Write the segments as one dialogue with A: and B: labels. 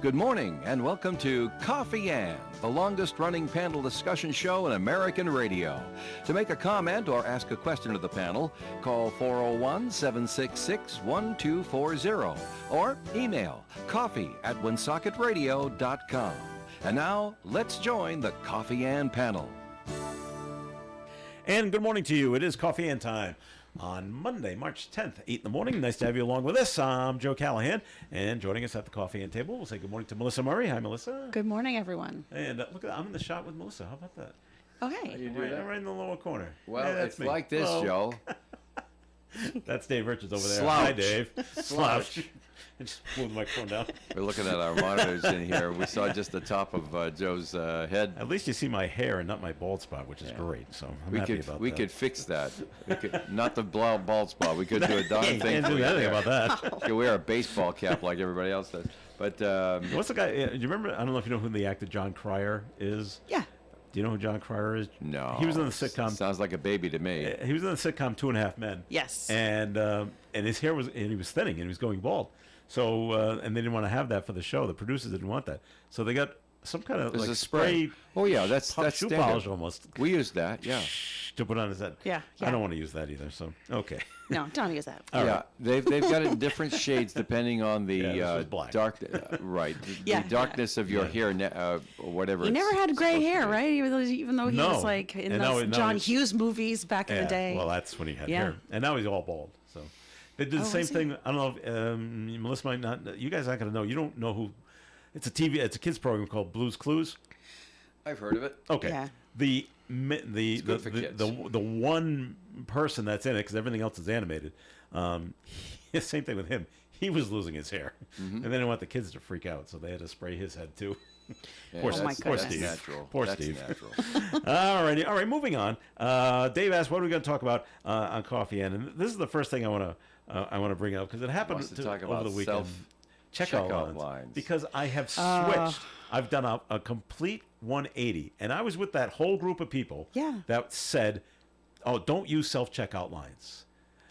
A: Good morning, and welcome to Coffee and, the longest-running panel discussion show in American radio. To make a comment or ask a question to the panel, call 401-766-1240 or email coffee@woonsockеtradio.com. And now, let's join the Coffee and panel.
B: And good morning to you. It is Coffee and time on Monday, March 10th, 8 in the morning. Nice to have you along with us. I'm Joe Callahan, and joining us at the Coffee and table, we'll say good morning to Melissa Murray. Hi, Melissa.
C: Good morning, everyone.
B: And look, I'm in the shot with Melissa. How about that?
C: Okay.
A: How do you do
B: Right,
A: that?
B: right in the lower corner.
A: Well,
B: Yeah,
A: it's
B: me.
A: like this,
B: Hello.
A: Joe.
B: That's Dave Richards over there.
A: Slouch.
B: Hi, Dave.
A: Slouch.
B: I just moved the microphone down.
A: We're looking at our monitors in here. We saw just the top of Joe's head.
B: At least you see my hair and not my bald spot, which is great. So I'm happy about
A: We
B: that.
A: could fix that. We could, not the bald spot. We could do a darn thing.
B: Can't
A: for
B: do
A: you
B: anything
A: there.
B: about that.
A: You could wear a baseball cap like everybody else does. But
B: What's the guy? Do you remember? I don't know if you know who the actor John Cryer is.
C: Yeah.
B: Do you know who John Cryer is?
A: no,
B: He was in the sitcom.
A: Sounds like a baby to me.
B: He was in the sitcom Two and a Half Men.
C: Yes.
B: And his hair was, and he was thinning, and he was going bald. So and they didn't want to have that for the show. The producers didn't want that. So they got some kind of
A: There's
B: like
A: a spray. Oh yeah, that's
B: shoe
A: standard.
B: polish almost
A: We use that. Yeah.
B: to put on his head.
C: Yeah,
B: I
C: yeah.
B: don't want to use that either. So okay.
C: No, don't use that.
B: All
A: yeah,
B: right.
A: they've got it in different shades depending on the
B: Yeah, this was black.
A: dark, right?
C: Yeah,
A: the darkness of your
B: Yeah.
A: hair, or whatever.
C: He
A: it's
C: never had gray
A: supposed to
C: hair,
A: be.
C: right? Even though he
B: No.
C: was like in
B: And
C: those
B: now
C: John
B: he's-
C: Hughes movies back in the day.
B: Well, that's when he had
C: Yeah.
B: hair, and now he's all bald. So they did the
C: Oh,
B: same
C: is he?
B: thing. I don't know if Melissa might not. You guys aren't going to know. You don't know who. It's a TV. It's a kids program called Blue's Clues.
A: I've heard of it.
B: Okay.
C: Yeah.
B: The
A: good for kids.
B: the one person that's in it, because everything else is animated. Same thing with him. He was losing his hair,
A: Mm-hmm.
B: and they didn't want the kids to freak out, so they had to spray his head too.
A: Yeah,
B: Poor
C: Oh my
A: that's,
B: poor
A: that's
B: Steve.
A: natural.
B: Poor
A: that's
B: Steve.
A: natural.
B: All right. Moving on. Dave asked, "What are we going to talk about on Coffee End?" And this is the first thing I want to bring up because it happened
A: Wants to talk
B: over
A: about
B: the weekend. Checkout
A: checkout
B: lines.
A: lines.
B: Because I have switched. I've done a complete 180, and I was with that whole group of people
C: Yeah.
B: that said, "Oh, don't use self-checkout lines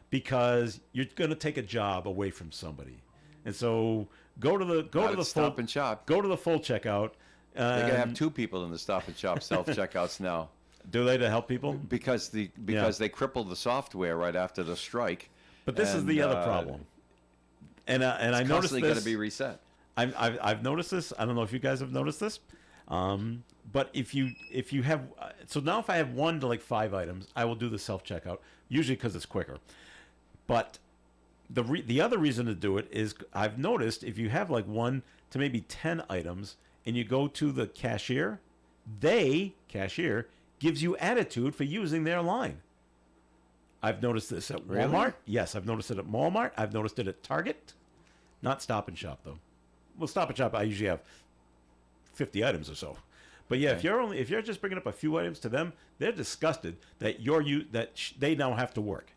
B: because you're going to take a job away from somebody." And so go to the
A: Stop
B: full
A: and Shop.
B: Go to the full checkout.
A: They're gonna have two people in the Stop and Shop self checkouts now
B: Do they to help people?
A: because they crippled the software right after the strike.
B: But this is
A: And,
B: the other problem. And I
A: It's
B: noticed
A: constantly got
B: this.
A: to be reset.
B: I've noticed this. I don't know if you guys have noticed this. But if you have so now if I have 1 to like 5 items, I will do the self checkout usually because it's quicker. But the other reason to do it is I've noticed if you have like 1 to maybe 10 items and you go to the cashier gives you attitude for using their line. I've noticed this at
A: Really?
B: Walmart. Yes, I've noticed it at Walmart. I've noticed it at Target. Not Stop and Shop though. Well, Stop and Shop I usually have 50 items or so. But yeah,
A: Okay.
B: if you're just bringing up a few items to them, they're disgusted that they now have to work.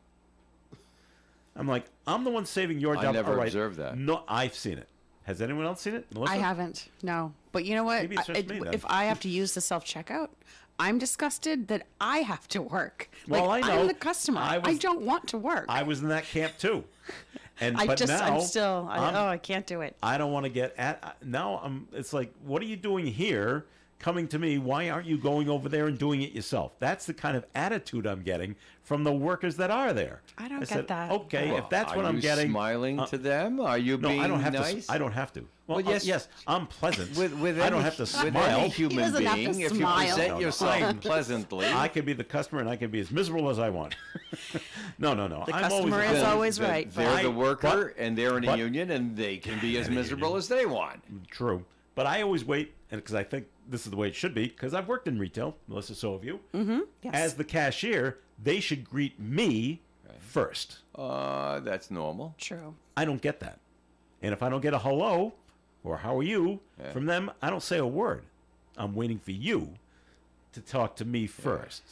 B: I'm like, I'm the one saving your
A: I
B: job.
A: never
B: All right.
A: observed that.
B: No, I've seen it. Has anyone else seen it? Melissa?
C: I haven't. No. But you know what?
B: Maybe it's just me then.
C: If I have to use the self-checkout, I'm disgusted that I have to work.
B: Well,
C: like,
B: I know.
C: I'm the customer.
B: I
C: I
B: was-
C: don't want to work.
B: I was in that camp too. And
C: I'm
B: now
C: still,
B: I'm-
C: I can't do it.
B: I don't want to get at now. It's like, what are you doing here? Coming to me, why aren't you going over there and doing it yourself? That's the kind of attitude I'm getting from the workers that are there.
C: I don't get
B: said,
C: that.
B: Okay,
A: Well,
B: if that's what
A: are
B: I'm
A: you
B: getting,
A: smiling to them? Are you
B: no,
A: being
B: I don't have
A: nice?
B: to. I don't have to. Well,
A: Well, yes.
B: yes, I'm pleasant.
A: With
B: I don't
A: any-
B: have to
A: with
B: smile.
A: any human
C: doesn't have to
A: being, if you
C: smile.
A: present
B: No,
A: yourself pleasantly,
B: I can be the customer and I can be as miserable as I want. No.
C: The
B: I'm
C: customer
B: always
C: is
A: then
C: always right.
A: They're the
B: But-
A: worker, and they're in a
B: but-
A: union, and they can be as miserable as they want.
B: True. But I always wait, and because I think this is the way it should be, because I've worked in retail, Melissa, so have you.
C: Mm-hmm. Yes.
B: As the cashier, they should greet me first.
A: That's normal.
C: True.
B: I don't get that. And if I don't get a hello or how are you from them, I don't say a word. I'm waiting for you to talk to me first.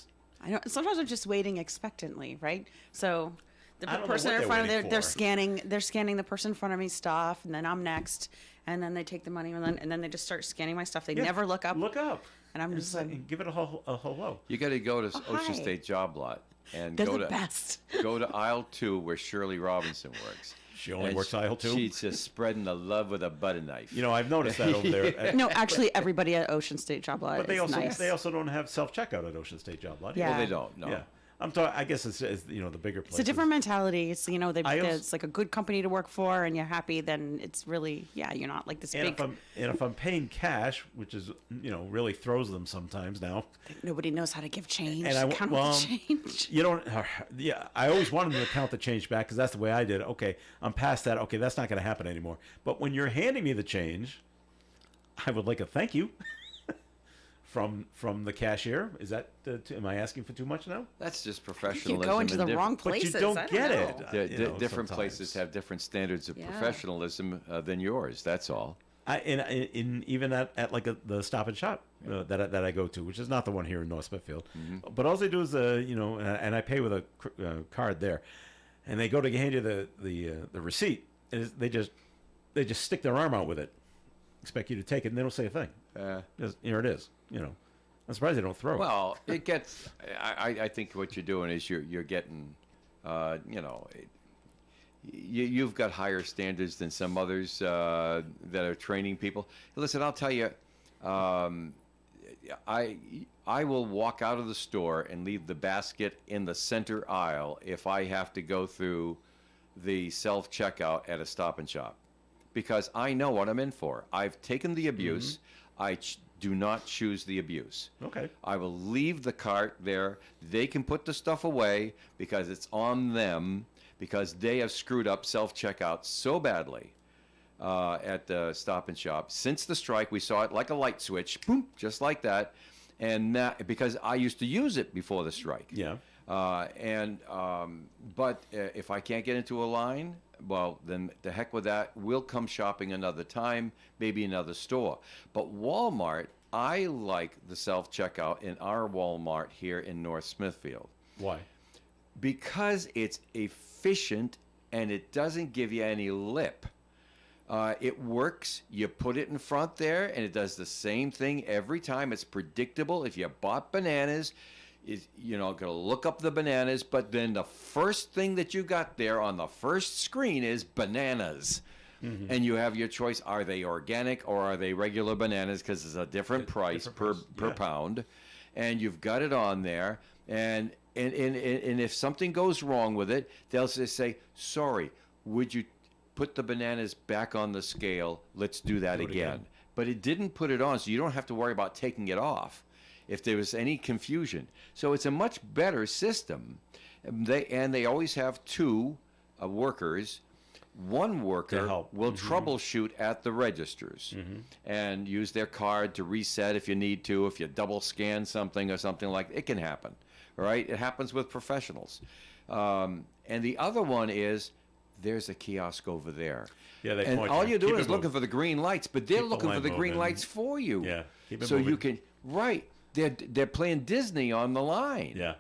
C: I know. Sometimes I'm just waiting expectantly, right? So the
B: I don't know
C: person
B: what
C: in front of
B: they're
C: they're
B: waiting
C: they're scanning the person in front of me stuff, and then I'm next, and then they take the money, and then they just start scanning my stuff. They
B: Yeah,
C: never look up.
B: Look up.
C: And I'm just like,
B: And give it a hello.
A: You got to go to
C: Oh,
A: Ocean
C: hi.
A: State Job Lot and
C: they're
A: go
C: the
A: to
C: best.
A: go to aisle 2 where Shirley Robinson works.
B: She only
A: And
B: works aisle 2.
A: She's just spreading the love with a butter knife.
B: You know, I've noticed that over there.
C: No, actually, everybody at Ocean State Job Lot
B: But
C: is nice.
B: they also don't have self checkout at Ocean State Job Lot.
C: Yeah.
A: Well, they don't. No.
B: Yeah. I'm talking. I guess it's the bigger places.
C: It's a different mentality. It's
B: I also-
C: it's like a good company to work for, and you're happy. Then it's really you're not like this
B: And
C: big.
B: if I'm paying cash, which is really throws them sometimes now.
C: Nobody knows how to give change.
B: And
C: Count the change.
B: You don't. Yeah, I always wanted them to count the change back because that's the way I did it. Okay, I'm past that. Okay, that's not going to happen anymore. But when you're handing me the change, I would like a thank you from the cashier. Is that? Am I asking for too much now?
A: That's just
C: You're
A: professionalism.
C: going to the
A: and
C: wrong
B: But
C: places.
B: you don't
C: I
B: get
C: know.
B: it.
A: different
B: sometimes.
A: places have different standards of
C: Yeah.
A: professionalism than yours. That's all.
B: Even at like the Stop and Shop that I go to, which is not the one here in North Smithfield,
A: Mm-hmm.
B: but all they do is and I pay with a card there, and they go to hand you the receipt, and they just stick their arm out with it, expect you to take it, and they don't say a thing. Just, here it is. I'm surprised they don't throw it.
A: Well, it gets. I think what you're doing is you're getting, you've got higher standards than some others that are training people. Listen, I'll tell you, I will walk out of the store and leave the basket in the center aisle if I have to go through the self checkout at a Stop and Shop, because I know what I'm in for. I've taken the abuse. I do not choose the abuse.
B: Okay.
A: I will leave the cart there. They can put the stuff away because it's on them, because they have screwed up self-checkout so badly at the Stop and Shop. Since the strike, we saw it like a light switch, boom, just like that. And that, because I used to use it before the strike.
B: Yeah.
A: But if I can't get into a line, well, then the heck with that. We'll come shopping another time, maybe another store. But Walmart, I like the self-checkout in our Walmart here in North Smithfield.
B: Why?
A: Because it's efficient and it doesn't give you any lip. It works. You put it in front there, and it does the same thing every time. It's predictable. If you bought bananas, gonna look up the bananas, but then the first thing that you got there on the first screen is bananas. Mm-hmm. And you have your choice. Are they organic or are they regular bananas? Because it's a different price per pound. And you've got it on there. And if something goes wrong with it, they'll just say, sorry, would you put the bananas back on the scale? Let's do that again. But it didn't put it on, so you don't have to worry about taking it off if there was any confusion. So it's a much better system. They always have two workers. One worker will troubleshoot at the registers and use their card to reset if you need to, if you double scan something or something like that. It can happen, right? It happens with professionals. And the other one is, there's a kiosk over there.
B: Yeah, they
A: and
B: point
A: all
B: you.
A: you're doing
B: Keep
A: is
B: it
A: looking
B: moving.
A: for the green lights, but they're
B: Keep the
A: looking for
B: line
A: the green
B: moving.
A: lights for you.
B: Yeah, keep it
A: so
B: moving.
A: you can They're playing Disney on the line.
B: Yeah.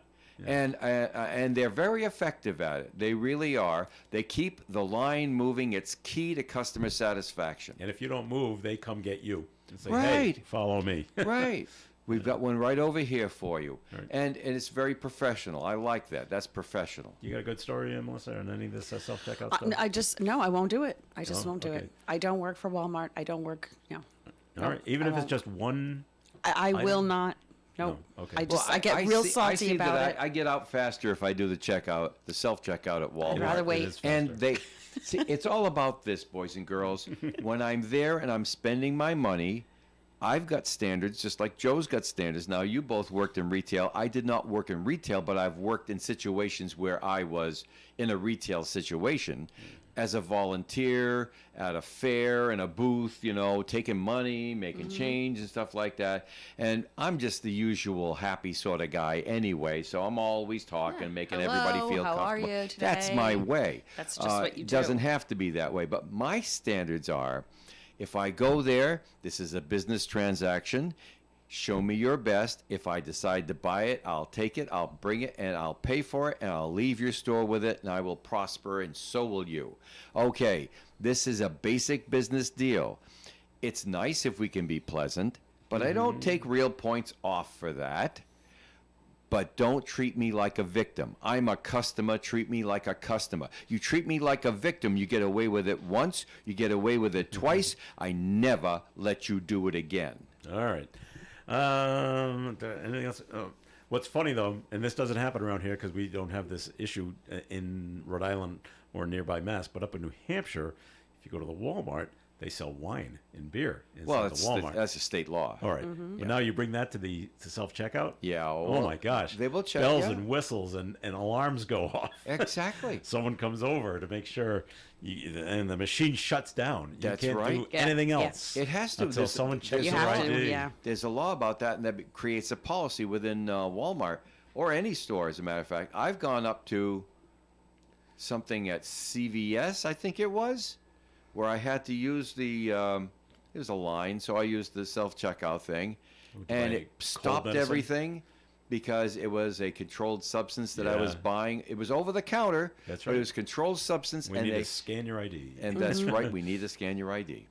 A: And they're very effective at it. They really are. They keep the line moving. It's key to customer satisfaction.
B: And if you don't move, they come get you and say,
A: Right.
B: "Hey, follow me."
A: Right. We've got one right over here for you.
B: Right.
A: And it's very professional. I like that. That's professional.
B: You got a good story, Melissa, on any of this self-checkout stuff?
C: I won't do it. I just
B: No?
C: won't do
B: Okay.
C: it. I don't work for Walmart. I don't work.
B: All right. Even
C: I
B: if it's
C: won't.
B: just one.
C: I will
B: Item?
C: not. No.
B: No, okay.
C: I get real
A: see
C: salty about
A: that
C: it.
A: I get out faster if I do the self-checkout at Walmart.
C: I'd rather
B: It
C: wait.
B: is
A: And
B: faster.
A: see, it's all about this, boys and girls. When I'm there and I'm spending my money, I've got standards, just like Joe's got standards. Now, you both worked in retail. I did not work in retail, but I've worked in situations where I was in a retail situation as a volunteer at a fair, in a booth, taking money, making change and stuff like that. And I'm just the usual happy sort of guy anyway, so I'm always talking, making everybody
C: Hello,
A: feel
C: how are
A: comfortable.
C: you
A: That's my
C: today?
A: way.
C: That's just what you
A: It
C: do.
A: doesn't have to be that way, but my standards are, if I go there, this is a business transaction. Show me your best. If I decide to buy it, I'll take it, I'll bring it, and I'll pay for it, and I'll leave your store with it, and I will prosper, and so will you. Okay, this is a basic business deal. It's nice if we can be pleasant, but I don't take real points off for that. but don't treat me like a victim. I'm a customer. Treat me like a customer. You treat me like a victim, you get away with it once, you get away with it twice. I never let you do it again.
B: All right. Anything else? Oh, what's funny, though, and this doesn't happen around here because we don't have this issue in Rhode Island or nearby Mass, but up in New Hampshire, if you go to the Walmart, they sell wine and beer inside the Walmart.
A: That's a state law.
B: All right. But now you bring that to self-checkout?
A: Yeah.
B: Oh, my gosh.
A: They will check.
B: Bells and whistles and alarms go off.
A: Exactly.
B: Someone comes over to make sure, and the machine shuts down. You
A: That's
B: can't
A: right.
B: do
C: Yeah.
B: anything
C: Yeah.
B: else.
A: It has to.
B: Until someone checks
C: You
B: your
C: have to,
B: ID.
C: yeah.
A: There's a law about that, and that creates a policy within Walmart or any store, as a matter of fact. I've gone up to something at CVS, I think it was, where I had to use the, it was a line, so I used the self-checkout thing, and
B: buy
A: it
B: cold
A: stopped
B: medicine?
A: everything because it was a controlled substance that I was
B: Yeah.
A: buying. It was over the counter,
B: That's
A: but
B: right.
A: it was controlled substance,
B: We
A: and
B: need
A: they
B: to scan your ID.
A: and that's right. We need to scan your ID.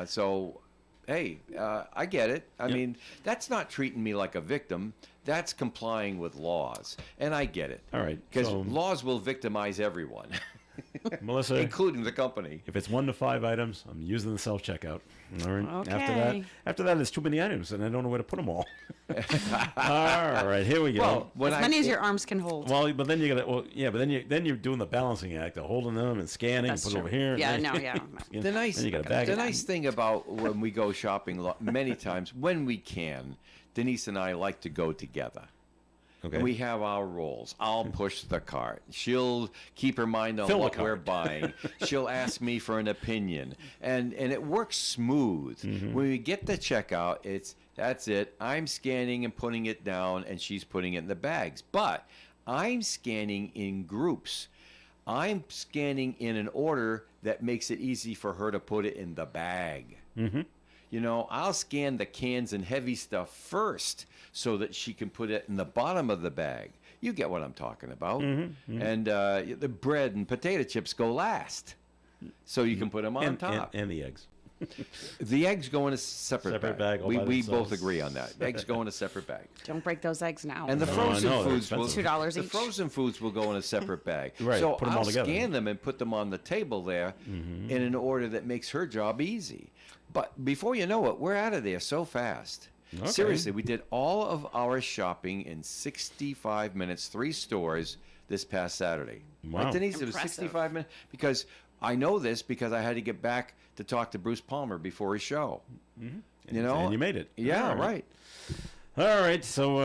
A: So, hey, I get it. I
B: Yep.
A: mean, that's not treating me like a victim. That's complying with laws, and I get it.
B: All right,
A: Because
B: so-
A: laws will victimize everyone,
B: Melissa,
A: including the company.
B: if it's 1 to 5 items, I'm using the self-checkout. All right.
C: Okay.
B: After that, it's too many items, and I don't know where to put them all. All right, here we go.
A: Well, when
C: As many as your arms can hold.
B: Well, but then you got to. Well, yeah, but then you're doing the balancing act of holding them and scanning
C: That's
B: and put it
C: true.
B: over here.
C: Yeah,
B: and
C: no,
B: then-
C: yeah.
B: Yeah,
A: the nice,
B: then you got to bag
A: the
B: it.
A: nice thing about when we go shopping, many times when we can, Denise and I like to go together.
B: Okay.
A: And we have our roles. I'll push the cart. She'll keep her mind on
B: Fill the
A: what we're
B: cart.
A: buying. She'll ask me for an opinion. And it works smooth.
B: Mm-hmm.
A: When we get the checkout, that's it. I'm scanning and putting it down, and she's putting it in the bags. But I'm scanning in groups. I'm scanning in an order that makes it easy for her to put it in the bag.
B: Mm-hmm.
A: You know, I'll scan the cans and heavy stuff first so that she can put it in the bottom of the bag. You get what I'm talking about. And the bread and potato chips go last, so you can put them on top.
B: And the eggs.
A: The eggs go in a separate bag.
B: all
A: We
B: by
A: both
B: themselves.
A: agree on that. Eggs go in a separate bag.
C: Don't break those eggs now.
A: And the
B: No, I
A: frozen
B: know, they're
A: foods will
B: expensive.
C: $2
A: the
C: each.
A: frozen foods will go in a separate bag.
B: Right,
A: So
B: put 'em all
A: I'll
B: together.
A: scan them and put them on the table there in an order that makes her job easy. But before you know it, we're out of there so fast.
B: Okay.
A: Seriously, we did all of our shopping in 65 minutes, 3 stores this past Saturday.
B: Wow.
A: Right, Denise? It was
C: Impressive.
A: 65 minutes because I know this because I had to get back to talk to Bruce Palmer before his show. You know,
B: And you made it.
A: Yeah,
B: All
A: right.
B: All right, so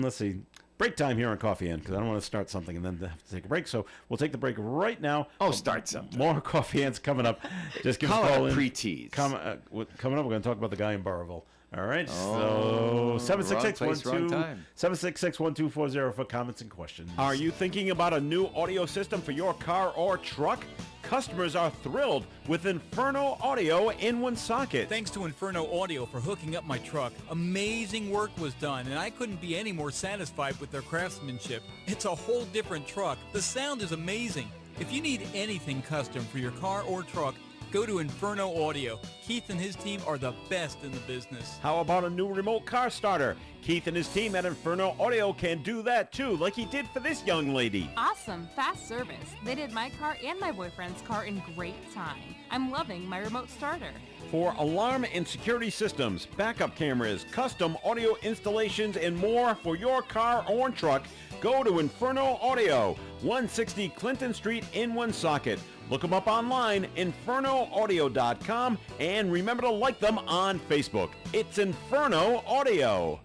B: let's see. Break time here on Coffee Inn because I don't want to start something and then have to take a break. So we'll take the break right now.
A: Oh, start something.
B: More Coffee Inns coming up. Just give us
A: Call
B: a
A: it
B: call
A: a
B: in.
A: pre-tease.
B: Coming up, we're going to talk about the guy in Burrville. All right,
A: Oh,
B: so
A: wrong place, wrong time.
B: 766-1240 for comments and questions.
D: Are you thinking about a new audio system for your car or truck? Customers are thrilled with Inferno Audio in Woonsocket.
E: Thanks to Inferno Audio for hooking up my truck. Amazing work was done, and I couldn't be any more satisfied with their craftsmanship. It's a whole different truck. The sound is amazing. If you need anything custom for your car or truck, go to Inferno Audio. Keith and his team are the best in the business.
D: How about a new remote car starter? Keith and his team at Inferno Audio can do that too, like he did for this young lady.
F: Awesome, fast service. They did my car and my boyfriend's car in great time. I'm loving my remote starter.
D: For alarm and security systems, backup cameras, custom audio installations, and more for your car or truck, go to Inferno Audio, 160 Clinton Street in Woonsocket. Look them up online, infernoaudio.com, and remember to like them on Facebook. It's Inferno Audio.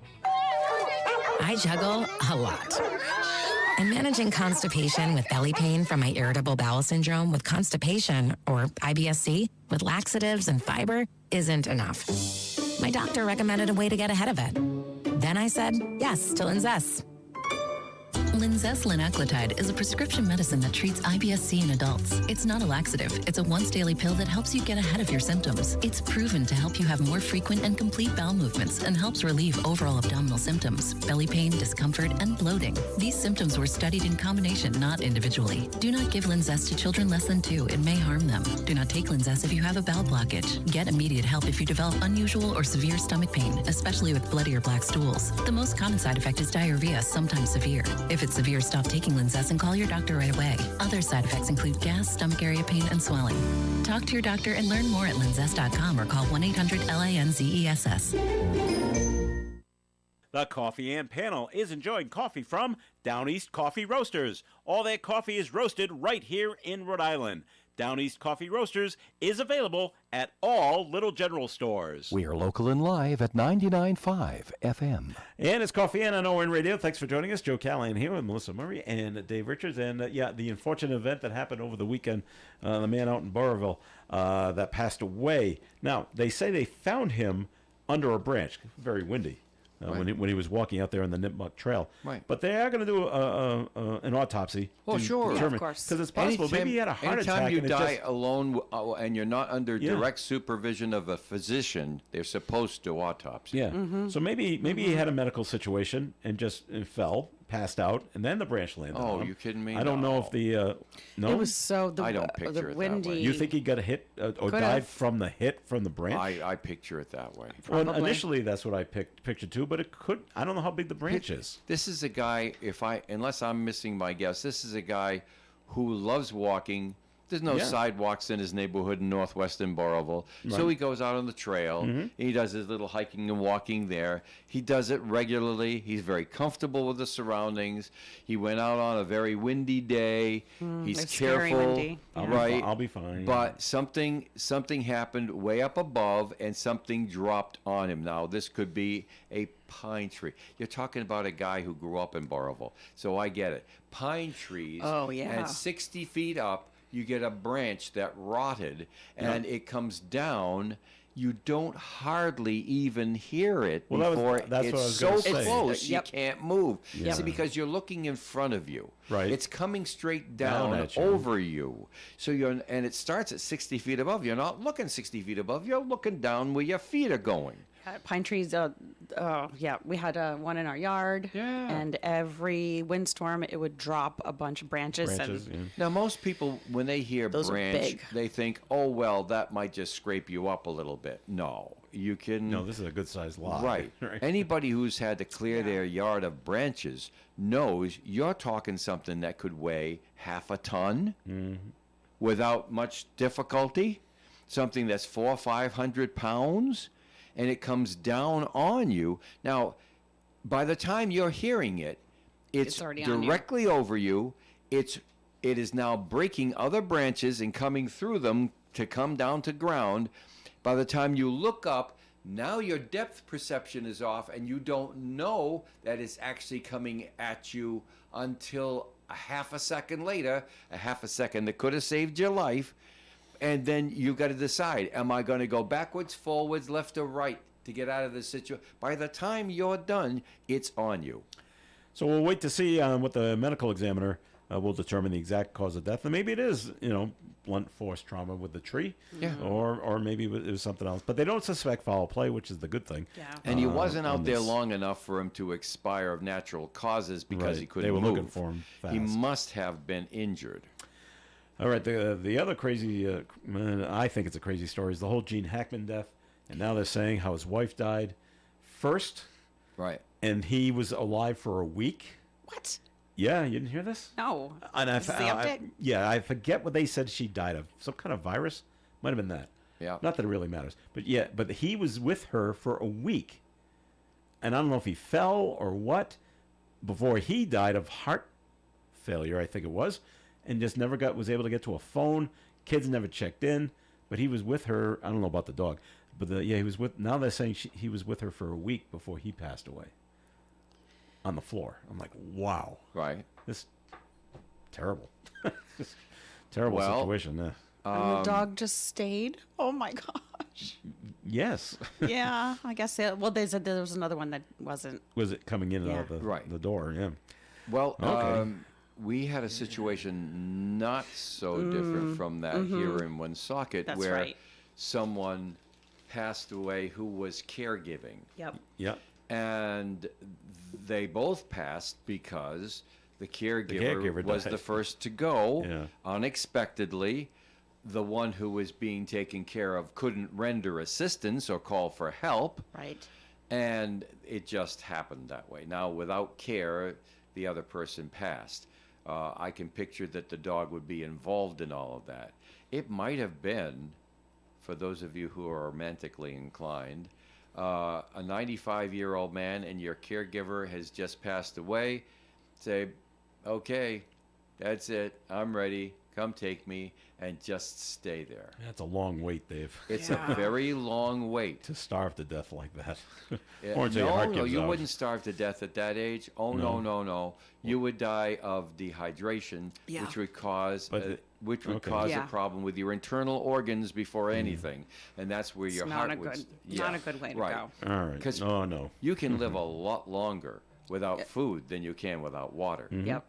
G: I juggle a lot. And managing constipation with belly pain from my irritable bowel syndrome with constipation, or IBS-C, with laxatives and fiber isn't enough. My doctor recommended a way to get ahead of it. Then I said yes to Linzess.
H: Linzess linaclotide is a prescription medicine that treats IBS-C in adults. It's not a laxative. It's a once-daily pill that helps you get ahead of your symptoms. It's proven to help you have more frequent and complete bowel movements and helps relieve overall abdominal symptoms, belly pain, discomfort, and bloating. These symptoms were studied in combination, not individually. Do not give Linzess to children less than 2. It may harm them. Do not take Linzess if you have a bowel blockage. Get immediate help if you develop unusual or severe stomach pain, especially with bloody or black stools. The most common side effect is diarrhea, sometimes severe. If it's severe, stop taking Linzess and call your doctor right away. Other side effects include gas, stomach area pain, and swelling. Talk to your doctor and learn more at linzess.com or call 1-800-LINZESS.
D: The Coffee and Panel is enjoying coffee from Down East Coffee Roasters. All their coffee is roasted right here in Rhode Island. Down East Coffee Roasters is available at all Little General stores.
I: We are local and live at 99.5 FM.
B: And it's Coffee and on ON Radio. Thanks for joining us. Joe Callahan here with Melissa Murray and Dave Richards. And the unfortunate event that happened over the weekend, the man out in Burrillville that passed away. Now, they say they found him under a branch. Very windy. When he was walking out there on the Nipmuc Trail.
A: Right.
B: But they are going to do an autopsy.
A: Oh, sure.
C: Yeah, of course.
B: Because it's possible. Maybe he had a heart attack.
A: Anytime you
B: and
A: die alone and you're not under direct supervision of a physician, they're supposed to autopsy.
B: Yeah. So maybe he had a medical situation and just fell, passed out, and then the branch landed on him.
A: You kidding me?
B: I don't know if the... no?
C: It was
A: I don't picture
C: the
A: it that
C: windy.
A: way.
B: You think he got a hit or died from the hit from the branch?
A: I picture it that way.
B: Well,
C: Probably.
B: initially that's what I pictured too, but it could... I don't know how big the branch is.
A: This is a guy, unless I'm missing my guess, this is a guy who loves walking. There's no sidewalks in his neighborhood in northwestern Burrillville. So he goes out on the trail. And he does his little hiking and walking there. He does it regularly. He's very comfortable with the surroundings. He went out on a very windy day. He's
C: it's scary
A: careful.
C: windy.
A: Right.
B: I'll be fine.
A: But something happened way up above and something dropped on him. Now, this could be a pine tree. You're talking about a guy who grew up in Burrillville. So I get it. Pine trees.
C: Oh, yeah.
A: And 60 feet up, you get a branch that rotted and it comes down. You don't hardly even hear it before
B: that's
A: it's
B: what I was
A: so
B: gonna say.
A: close
C: Yep.
A: you can't move.
B: Yeah.
A: See, because you're looking in front of you.
B: Right.
A: It's coming straight
B: Down
A: down
B: at you.
A: over you. So and it starts at 60 feet above. You're not looking 60 feet above. You're looking down where your feet are going.
C: Pine trees, we had one in our yard.
A: Yeah.
C: And every windstorm, it would drop a bunch of branches.
A: Now, most people, when they hear
C: Those are
A: branch,
C: big.
A: they think, oh, well, that might just scrape you up a little bit. No, you can...
B: No, this is a good-sized lot.
A: Right. Anybody who's had to clear their yard of branches knows you're talking something that could weigh half a ton without much difficulty, something that's 400 or 500 pounds, and it comes down on you. Now, by the time you're hearing it, it's
C: already on you.
A: directly over you. It is now breaking other branches and coming through them to come down to ground. By the time you look up, now your depth perception is off and you don't know that it's actually coming at you until a half a second later, a half a second that could have saved your life. And then you've got to decide, am I going to go backwards, forwards, left, or right to get out of this situation? By the time you're done, it's on you.
B: So we'll wait to see what the medical examiner will determine the exact cause of death. And maybe it is, blunt force trauma with the tree.
A: Yeah.
B: Or maybe it was something else. But they don't suspect foul play, which is the good thing.
C: Yeah.
A: And he wasn't
B: on
A: out there
B: this.
A: long enough for him to expire of natural causes because he
B: Right.
A: couldn't
B: They were
A: move.
B: looking for him
A: He
B: fast.
A: must have been injured.
B: All right, the other crazy, I think it's a crazy story, is the whole Gene Hackman death. And now they're saying how his wife died first,
A: Right.
B: and he was alive for a week.
C: What?
B: Yeah, you didn't hear this?
C: No.
B: And
C: This is the update?
B: I forget what they said she died of. Some kind of virus? Might have been that.
A: Yeah.
B: Not that it really matters. But yeah, but he was with her for a week. And I don't know if he fell or what, before he died of heart failure, I think it was, and just never was able to get to a phone. Kids never checked in, but he was with her. I don't know about the dog, but he was with. Now they're saying he was with her for a week before he passed away. On the floor. I'm like, wow.
A: Right.
B: This terrible. Just terrible situation. Yeah.
C: And the dog just stayed. Oh my gosh.
B: Yes.
C: Yeah, I guess. They said there was another one that wasn't.
B: Was it coming in and out
C: Yeah.
B: the,
A: Right.
B: the door? Yeah.
A: Well,
B: Okay.
A: we had a situation not so different from that here in Woonsocket,
C: That's
A: where
C: right.
A: someone passed away who was caregiving.
C: Yep.
B: Yep.
A: And they both passed because the caregiver,
B: caregiver
A: was
B: died.
A: the first to go
B: Yeah.
A: unexpectedly. The one who was being taken care of couldn't render assistance or call for help,
C: Right.
A: and it just happened that way. Now, without care, the other person passed. I can picture that the dog would be involved in all of that. It might have been, for those of you who are romantically inclined, a 95-year-old man and your caregiver has just passed away. Say, okay, that's it. I'm ready. Come take me, and just stay there.
B: That's a long wait, Dave.
A: It's
C: Yeah.
A: a very long wait.
B: To starve to death like that.
A: Yeah,
B: Or until your heart
A: no,
B: gives
A: you
B: out.
A: wouldn't starve to death at that age. Oh, no. You would die of dehydration,
C: Yeah.
A: which would cause
B: But okay.
A: a problem with your internal organs before anything, and that's where your
C: It's
A: heart
C: not a
A: would.
C: good, not a good way to
A: right.
C: go.
B: All right.
A: 'Cause
B: No.
A: You can live a lot longer without food than you can without water.
C: Yep.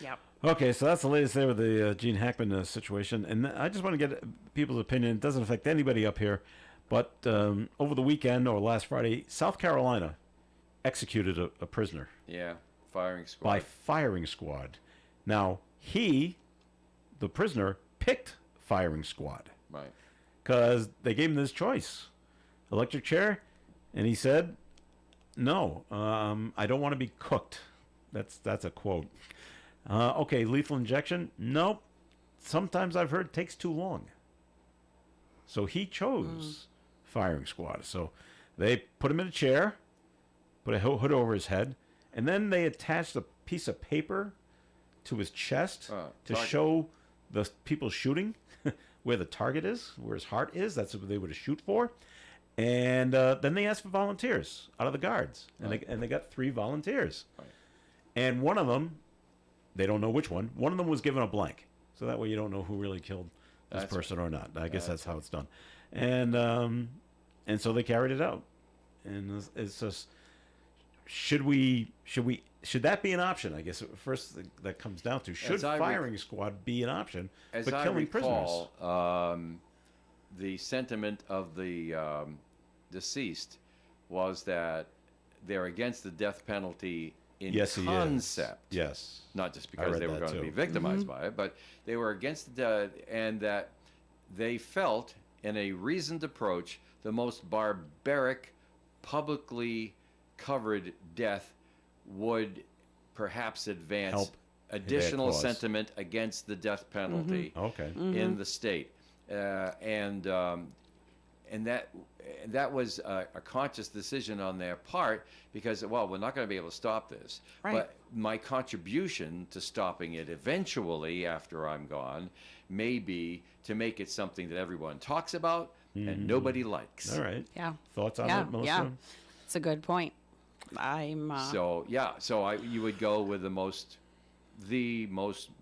C: Yep.
B: Okay, so that's the latest there with the Gene Hackman situation. And I just want to get people's opinion. It doesn't affect anybody up here. But over the weekend or last Friday, South Carolina executed a prisoner
A: Yeah, firing squad.
B: by firing squad. Now, the prisoner, picked firing squad
A: Right.
B: because they gave him this choice. Electric chair. And he said, no, I don't want to be cooked. That's a quote. Okay, lethal injection? Nope. Sometimes I've heard it takes too long. So he chose firing squad. So they put him in a chair, put a hood over his head, and then they attached a piece of paper to his chest to
A: target.
B: show the people shooting where the target is, where his heart is. That's what they were to shoot for. And then they asked for volunteers out of the guards, and they got 3 volunteers.
A: Right.
B: And one of them, they don't know which one. One of them was given a blank, so that way you don't know who really killed this
A: That's
B: person or not. I guess that's how it's done. And so they carried it out. And it's just, should that be an option? I guess first that comes down to, should
A: As I
B: firing squad be an option
A: As
B: for
A: I
B: killing
A: recall,
B: prisoners?
A: the sentiment of the deceased was that they're against the death penalty in
B: Yes, he is.
A: concept.
B: Yes.
A: Not just
B: I
A: because
B: read
A: they were
B: that
A: going to
B: too.
A: be victimized by it, but they were against and that they felt, in a reasoned approach, the most barbaric, publicly covered death would perhaps advance
B: Help
A: additional
B: their cause.
A: sentiment against the death penalty
B: Okay.
A: in the state, and that was a conscious decision on their part, because, well, we're not going to be able to stop this.
C: Right.
A: But my contribution to stopping it eventually, after I'm gone, may be to make it something that everyone talks about and nobody likes.
B: All right.
C: Yeah.
B: Thoughts on
C: Yeah.
B: that, Melissa?
C: Yeah. It's a good point. I'm.
A: So you would go with the most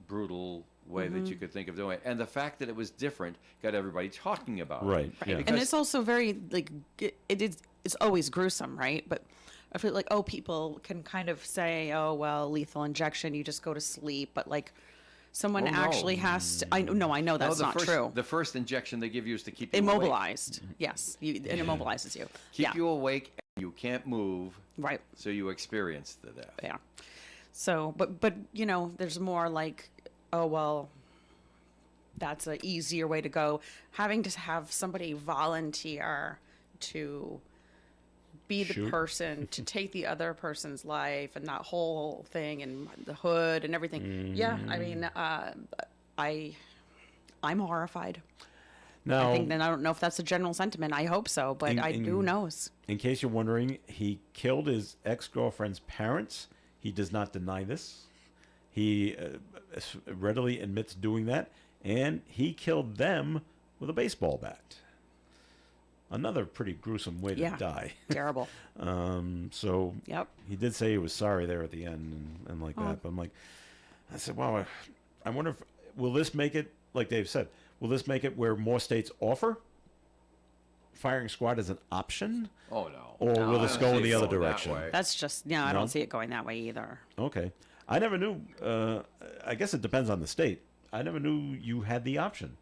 A: brutal way that you could think of doing it, and the fact that it was different got everybody talking about it.
B: Right. Yeah.
C: And it's also very like it's always gruesome, right? But I feel like people can kind of say, oh well, lethal injection, you just go to sleep, but like someone
A: Oh, no.
C: actually has to. I know that's
A: No,
C: not true.
A: The first injection they give you is to keep you awake.
C: Immobilized, yes, it immobilizes you.
A: Keep you awake, and you can't move,
C: Right.
A: so you experience the death.
C: Yeah. So, but there's more like, oh well, that's an easier way to go. Having to have somebody volunteer to be the
B: Shoot.
C: person to take the other person's life and that whole thing and the hood and everything. Yeah, I mean, I'm horrified.
B: Now,
C: I think, and I don't know if that's a general sentiment. I hope so, but who knows?
B: in case you're wondering, he killed his ex-girlfriend's parents. He does not deny this. He readily admits doing that, and he killed them with a baseball bat. Another pretty gruesome way to die.
C: Terrible.
B: So
C: Yep.
B: he did say he was sorry there at the end and like that. But I'm like, I said, wow, I wonder if, will this make it, like Dave said, will this make it where more states offer firing squad as an option?
A: Oh no.
B: Or will
A: I
B: this
A: don't
B: go
A: see
B: in the
A: it
B: other
A: going that
B: direction?
A: way.
C: That's just, I
B: No?
C: don't see it going that way either.
B: Okay. I never knew. I guess it depends on the state. I never knew you had the option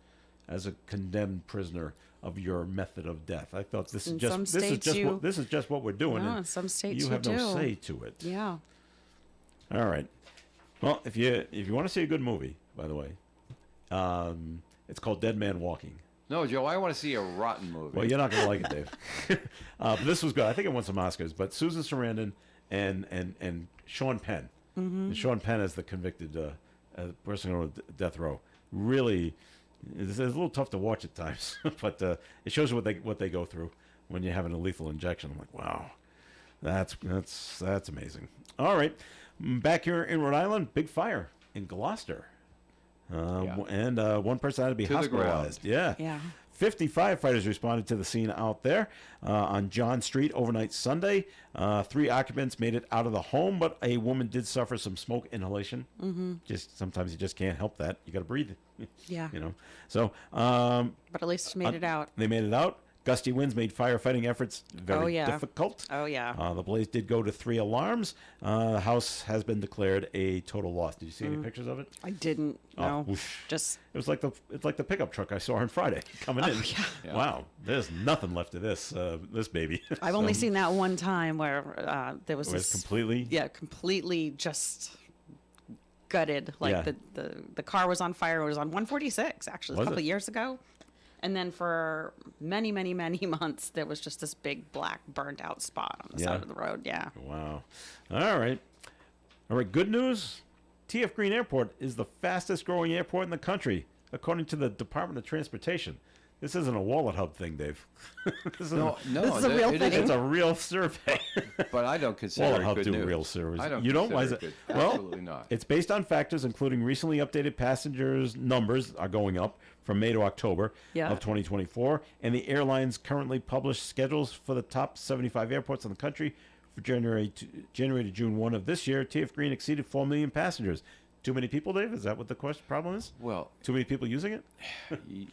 B: as a condemned prisoner of your method of death. I thought this is
C: In
B: just
C: some
B: this is
C: states
B: just
C: you-
B: what this is just what we're doing.
C: No,
B: and
C: some states
B: you
C: you
B: have no
C: do.
B: say to it.
C: Yeah.
B: All right. Well, if you want to see a good movie, by the way, it's called Dead Man Walking.
A: No, Joe, I want to see a rotten movie.
B: Well, you're not going to like it, Dave. But this was good. I think it won some Oscars. But Susan Sarandon and Sean Penn. And Sean Penn is the convicted person on death row. Really, it's a little tough to watch at times, but it shows you what they go through when you're having a lethal injection. I'm like, wow, that's amazing. All right, back here in Rhode Island, big fire in Gloucester. And one person had to be
A: To the ground.
B: hospitalized. Yeah.
C: Yeah.
B: 50 firefighters responded to the scene out there on John Street overnight Sunday. 3 occupants made it out of the home, but a woman did suffer some smoke inhalation. Just sometimes you just can't help that. You got to breathe.
C: Yeah.
B: You know. So
C: But at least made it out.
B: they made it out. Gusty winds made firefighting efforts very
C: yeah.
B: difficult.
C: Oh, yeah.
B: The blaze did go to 3 alarms. The house has been declared a total loss. Did you see any pictures of it?
C: I didn't. No.
B: Whoosh.
C: Just
B: It's like the pickup truck I saw on Friday coming in.
C: yeah.
B: Wow, there's nothing left of this baby.
C: I've only seen that one time where there was
B: It was
C: this
B: completely.
C: completely just gutted. Like
B: Yeah.
C: the car was on fire. It was on 146 actually
B: Was
C: a couple
B: it?
C: of years ago. And then for many, many, many months, there was just this big black burned out spot on the
B: Yeah.
C: side of the road. Yeah.
B: Wow. All right. Good news. TF Green Airport is the fastest growing airport in the country, according to the Department of Transportation. This isn't a wallet hub thing, Dave. This isn't
A: no,
C: This is a real
A: it
C: thing.
B: It's
A: isn't,
B: a real survey.
A: but I don't consider
B: Wallet
A: it
B: Hub
A: good
B: do
A: news.
B: real surveys.
A: I don't
B: You don't? Why is
A: consider
B: it?
A: good.
B: Well,
A: Absolutely not.
B: It's based on factors including recently updated passengers numbers are going up from May to October
C: Yeah.
B: of 2024, and the airlines currently publish schedules for the top 75 airports in the country for January to June 1 of this year. TF Green exceeded 4 million passengers. Too many people, Dave? Is that what the problem is?
A: Well,
B: Too many people using it?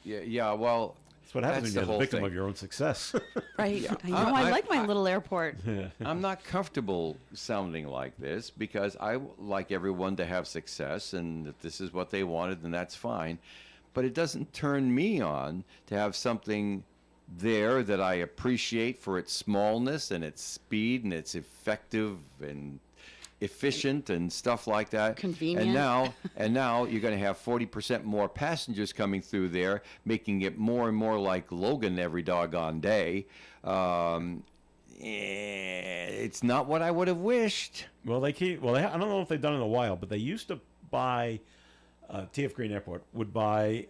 A: yeah, well,
B: That's what happens
A: that's
B: when
A: the
B: you're the
A: whole
B: victim
A: thing.
B: of your own success.
C: Right. I know.
A: I-
C: I like my little airport.
A: I'm not comfortable sounding like this because I like everyone to have success, and if this is what they wanted, then that's fine. But it doesn't turn me on to have something there that I appreciate for its smallness and its speed and its effective and efficient and stuff like that.
C: Convenient.
A: And now you're going to have 40% more passengers coming through there, making it more and more like Logan every doggone day. It's not what I would have wished.
B: Well, I don't know if they've done it in a while, but they used to buy TF Green Airport would buy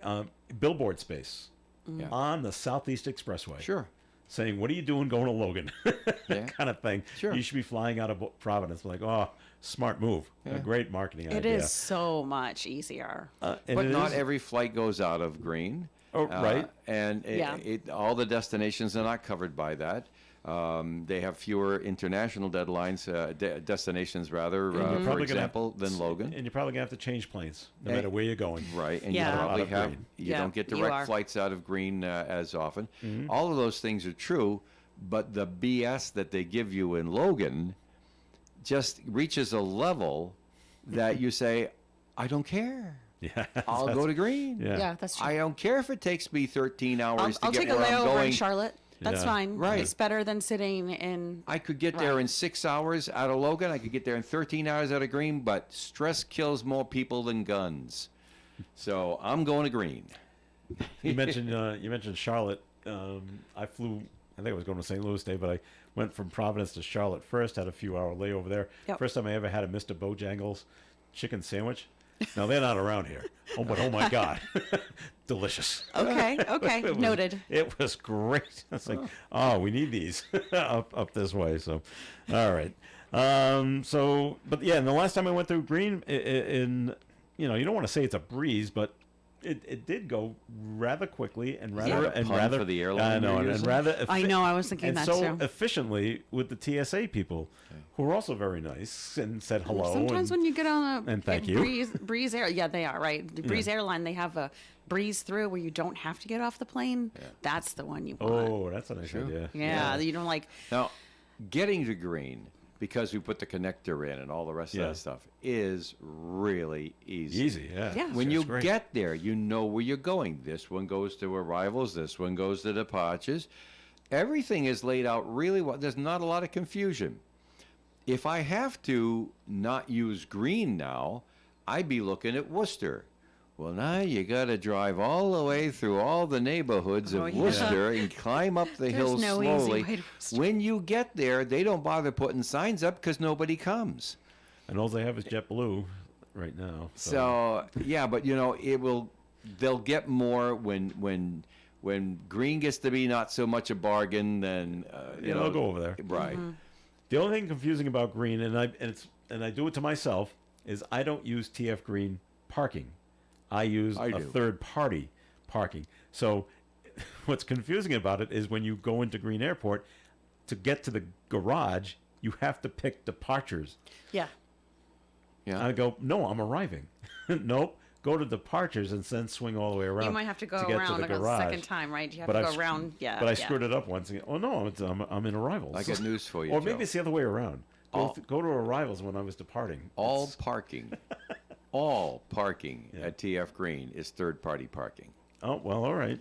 B: billboard space
A: Yeah.
B: on the Southeast Expressway.
A: Sure.
B: Saying, "What are you doing going to Logan?"
A: Yeah.
B: kind of thing.
A: Sure.
B: You should be flying out of Providence. Like, oh, smart move. A great marketing idea.
C: It is so much easier.
B: And
A: But
B: it
A: not
B: is-
A: every flight goes out of Green.
B: Oh, right.
A: And
C: Yeah.
A: all the destinations are not covered by that. They have fewer international destinations, rather, for
B: Probably gonna-
A: example, than Logan.
B: And you're probably gonna have to change planes no
A: And-
B: matter where you're going.
A: Right, and
C: Yeah.
A: you probably
B: Out of
A: have
B: Green.
A: you
C: Yeah,
A: don't get
C: you
A: direct
C: are.
A: flights out of Green as often.
B: Mm-hmm.
A: All of those things are true, but the BS that they give you in Logan just reaches a level that you say, I don't care.
B: Yeah.
A: I'll go to Green.
B: Yeah.
C: Yeah, that's true.
A: I don't care if it takes me 13 hours
C: I'll
A: to
C: take
A: get
C: a
A: where I'm
C: layover
A: going.
C: in Charlotte. That's
B: Yeah.
C: fine.
A: Right.
C: It's better than sitting in.
A: I could get there
C: Right.
A: in 6 hours out of Logan. I could get there in 13 hours out of Green, but stress kills more people than guns. So I'm going to Green.
B: You mentioned Charlotte. I flew. I think I was going to St. Louis Day, but I went from Providence to Charlotte first. Had a few hour layover there.
C: Yep.
B: First time I ever had a Mr. Bojangles chicken sandwich. Now they're not around here. Oh my God, delicious.
C: Okay. Okay.
B: It was-
C: Noted.
B: It was great. It's like, oh, we need these up this way. So, all right. But yeah, and the last time I went through Green, you don't want to say it's a breeze, but it did go rather quickly and rather
A: that a pun for the airline
B: I know,
A: you're
B: and
A: using?
B: rather.
C: I know, I was thinking
B: and
C: that
B: so
C: too.
B: efficiently with the TSA people, who were also very nice and said hello.
C: Sometimes
B: and,
C: when you get on a
B: and thank you.
C: Breeze Air, yeah, they are right. The Breeze Airline, they have a breeze through where you don't have to get off the plane. That's the one you want.
B: Oh, that's a nice idea.
C: Yeah, you don't like.
A: Now, getting to Green, because we put the connector in and all the rest of
B: Yeah.
A: that stuff, is really easy.
B: Easy, yeah.
C: Yeah.
A: When
B: It's
A: you
B: great.
A: get there, you know where you're going. This one goes to arrivals, this one goes to departures. Everything is laid out really well. There's not a lot of confusion. If I have to not use green now, I'd be looking at Worcester. Well, now you got to drive all the way through all the neighborhoods
C: Oh,
A: of
C: yeah.
A: Worcester and climb up the
C: There's
A: hills
C: no easy
A: slowly.
C: way to Worcester.
A: When you get there, they don't bother putting signs up because nobody comes.
B: And all they have is JetBlue right now.
A: So yeah, but they'll get more when green gets to be not so much a bargain, then
B: Yeah, they'll go over there.
A: Right.
B: The only thing confusing about green, and I do it to myself, is I don't use TF Green parking. I use
A: I
B: a
A: do.
B: third-party parking. So what's confusing about it is when you go into Green Airport, to get to the garage, you have to pick departures.
C: Yeah.
A: Yeah.
B: I go, no, I'm arriving. Nope. Go to departures and then swing all the way around.
C: You might have to go
B: get
C: around
B: the
C: like a
B: garage.
C: second time, right? You have
B: But
C: to
B: I
C: go
B: sc-
C: around. Yeah.
B: But I
C: yeah.
B: screwed it up once. Again. Oh no, I'm in arrivals.
A: I got news for you,
B: Or
A: Joe.
B: maybe it's the other way around. Go to arrivals when I was departing.
A: All
B: It's-
A: parking, all parking at TF Green is third-party parking.
B: Oh well, all right.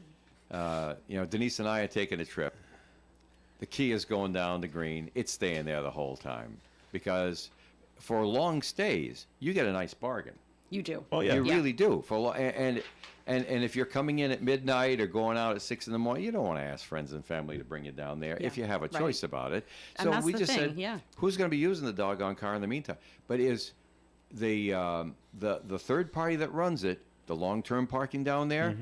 A: Denise and I had taken a trip. The key is going down to Green. It's staying there the whole time because for long stays, you get a nice bargain.
C: You do.
B: Oh yeah.
A: You really do. And if you're coming in at midnight or going out at 6 a.m, you don't want to ask friends and family to bring you down there if
C: Yeah,
A: you have a
C: right.
A: choice about it.
C: And
A: So
C: that's
A: we
C: the
A: just
C: thing,
A: said,
C: yeah.
A: who's going to be using the doggone car in the meantime? But is the third party that runs it, the long-term parking down there,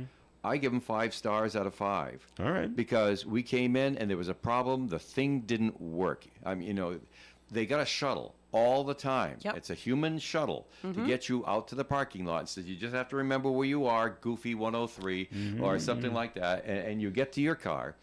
A: I give them 5 stars out of 5.
B: All right.
A: Because we came in and there was a problem. The thing didn't work. I mean, they got a shuttle all the time.
C: Yep.
A: It's a human shuttle to get you out to the parking lot. So you just have to remember where you are, Goofy 103 or something like that, and you get to your car.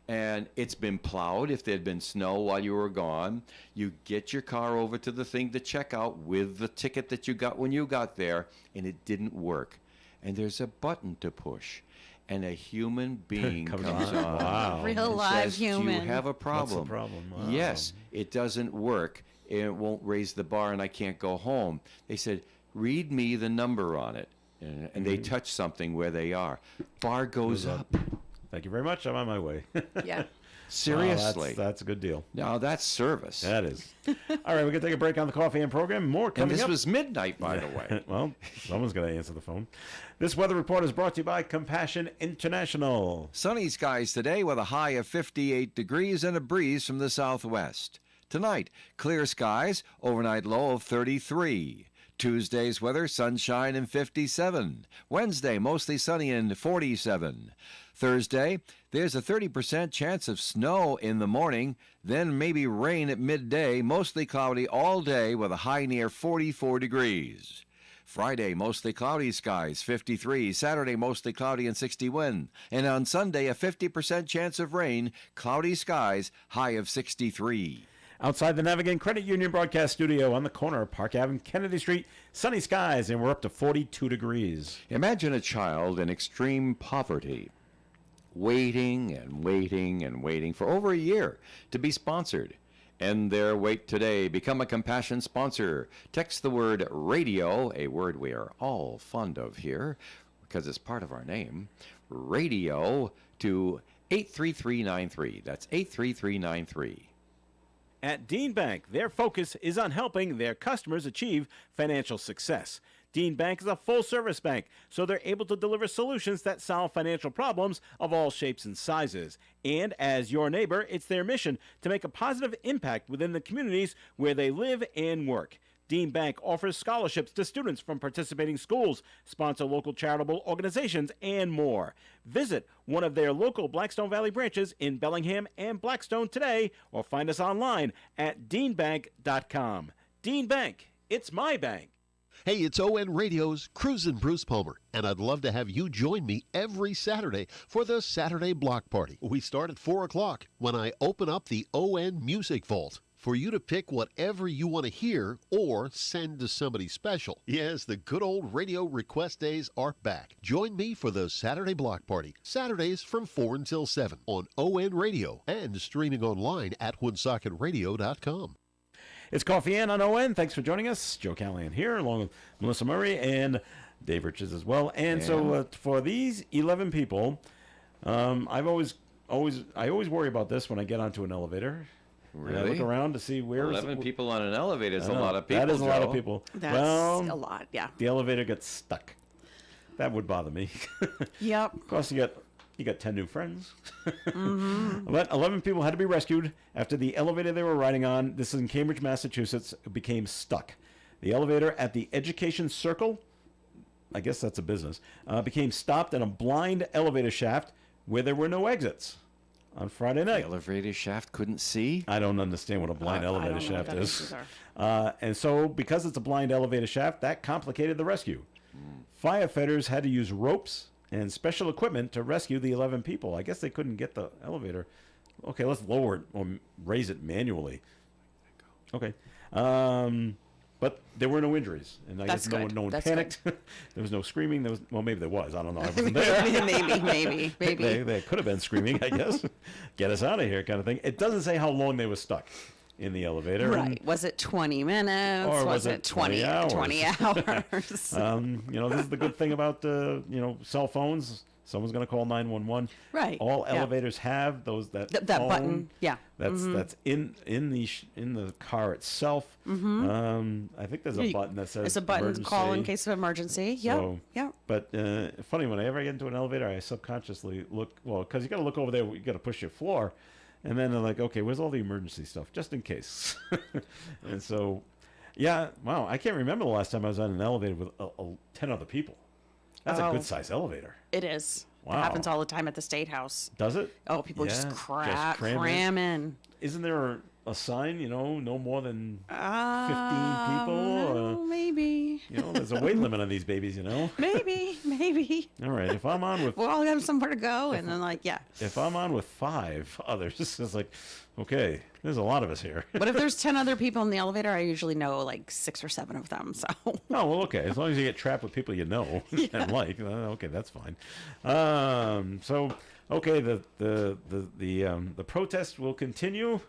A: And it's been plowed if there'd been snow while you were gone. You get your car over to the thing to check out with the ticket that you got when you got there, and it didn't work. And there's a button to push, and a human being
B: Comes
A: comes
B: on.
A: on.
B: Wow.
C: Real
A: and
C: live
A: says, Do
C: human.
A: you have a problem?
B: What's the problem? Wow.
A: Yes, it doesn't work. And it won't raise the bar, and I can't go home. They said, read me the number on it. And they touch something where they are. Bar goes up.
B: Thank you very much. I'm on my way.
C: Yeah.
A: Seriously.
B: Wow, that's a good deal.
A: Now that's service.
B: That is. All right, we're gonna take a break on the Coffee and program. More
A: And
B: coming
A: this
B: up.
A: was midnight, by the way.
B: Well, someone's going to answer the phone. This weather report is brought to you by Compassion International.
A: Sunny skies today with a high of 58 degrees and a breeze from the southwest. Tonight, clear skies, overnight low of 33. Tuesday's weather, sunshine and 57. Wednesday, mostly sunny and 47. Thursday, there's a 30% chance of snow in the morning, then maybe rain at midday, mostly cloudy all day with a high near 44 degrees. Friday, mostly cloudy skies, 53. Saturday, mostly cloudy and 61. And on Sunday, a 50% chance of rain, cloudy skies, high of 63.
B: Outside the Navigant Credit Union broadcast studio on the corner of Park Avenue, Kennedy Street, sunny skies, and we're up to 42 degrees.
A: Imagine a child in extreme poverty, waiting and waiting and waiting for over a year to be sponsored. End their wait today. Become a Compassion sponsor. Text the word radio, a word we are all fond of here because it's part of our name, radio, to 83393. That's 83393.
D: At Dean Bank, their focus is on helping their customers achieve financial success. Dean Bank is a full-service bank, so they're able to deliver solutions that solve financial problems of all shapes and sizes. And as your neighbor, it's their mission to make a positive impact within the communities where they live and work. Dean Bank offers scholarships to students from participating schools, sponsor local charitable organizations, and more. Visit one of their local Blackstone Valley branches in Bellingham and Blackstone today, or find us online at deanbank.com. Dean Bank, it's my bank.
J: Hey, it's ON Radio's Cruisin' Bruce Palmer, and I'd love to have you join me every Saturday for the Saturday Block Party. We start at 4 o'clock when I open up the ON Music Vault for you to pick whatever you want to hear or send to somebody special. Yes, the good old radio request days are back. Join me for the Saturday Block Party, Saturdays from 4 until 7 on ON Radio and streaming online at woonsocketradio.com.
B: It's Coffee Ann on ON. Thanks for joining us. Joe Callahan here, along with Melissa Murray and Dave Richards as well. And so for these 11 people, I always worry about this when I get onto an elevator.
A: Really?
B: And I look around to see where
A: 11 people on an elevator is a lot of people.
B: That is a lot of
A: Joe.
B: people.
C: That's a lot, yeah.
B: The elevator gets stuck. That would bother me.
C: Yep.
B: Of course, you got 10 new friends. But 11 people had to be rescued after the elevator they were riding on, this is in Cambridge, Massachusetts, became stuck. The elevator at the Education Circle, I guess that's a business, became stopped in a blind elevator shaft where there were no exits on Friday night.
A: The elevator shaft couldn't see?
B: I don't understand what a blind
C: I
B: elevator
C: don't know what
B: shaft
C: that
B: is.
C: either.
B: And so, because it's a blind elevator shaft, that complicated the rescue. Firefighters had to use ropes and special equipment to rescue the 11 people. I guess they couldn't get the elevator. Okay, let's lower it or raise it manually. Okay. But there were no injuries, and I
C: That's
B: guess no
C: good.
B: one
C: That's
B: panicked. There was no screaming. Well, maybe there was. I don't know. I wasn't there.
C: maybe.
B: They could have been screaming, I guess. Get us out of here, kind of thing. It doesn't say how long they were stuck in the elevator.
C: Right. Was it 20 minutes?
B: Or
C: was it 20 hours? 20 hours.
B: This is the good thing about cell phones. Someone's going to call 911.
C: Right.
B: All
C: yeah.
B: elevators have those that
C: that button. Yeah.
B: That's in the car itself. I think there's a button that says
C: There's a button
B: emergency.
C: call in case of emergency. Yep.
B: So,
C: Yep.
B: But funny, whenever I get into an elevator, I subconsciously look, because you got to look over there. You got to push your floor, and then they're like, okay, where's all the emergency stuff, just in case. And so, yeah, wow, I can't remember the last time I was on an elevator with 10 other people. That's a good size elevator.
C: It is.
B: Wow.
C: It happens all the time at the State House.
B: Does it?
C: Oh, people
B: Yeah,
C: just
B: cram
C: cram in.
B: Isn't there a sign, no more than 15
C: No,
B: people?
C: maybe.
B: There's a weight limit on these babies,
C: Maybe.
B: All right, if I'm on with
C: We'll all have somewhere to go, and then
B: if I'm on with 5 others, it's like, okay, there's a lot of us here.
C: But if there's 10 other people in the elevator, I usually know like 6 or 7 of them. So.
B: Oh, well, okay. As long as you get trapped with people you know and like, okay, that's fine. So, okay, the protest will continue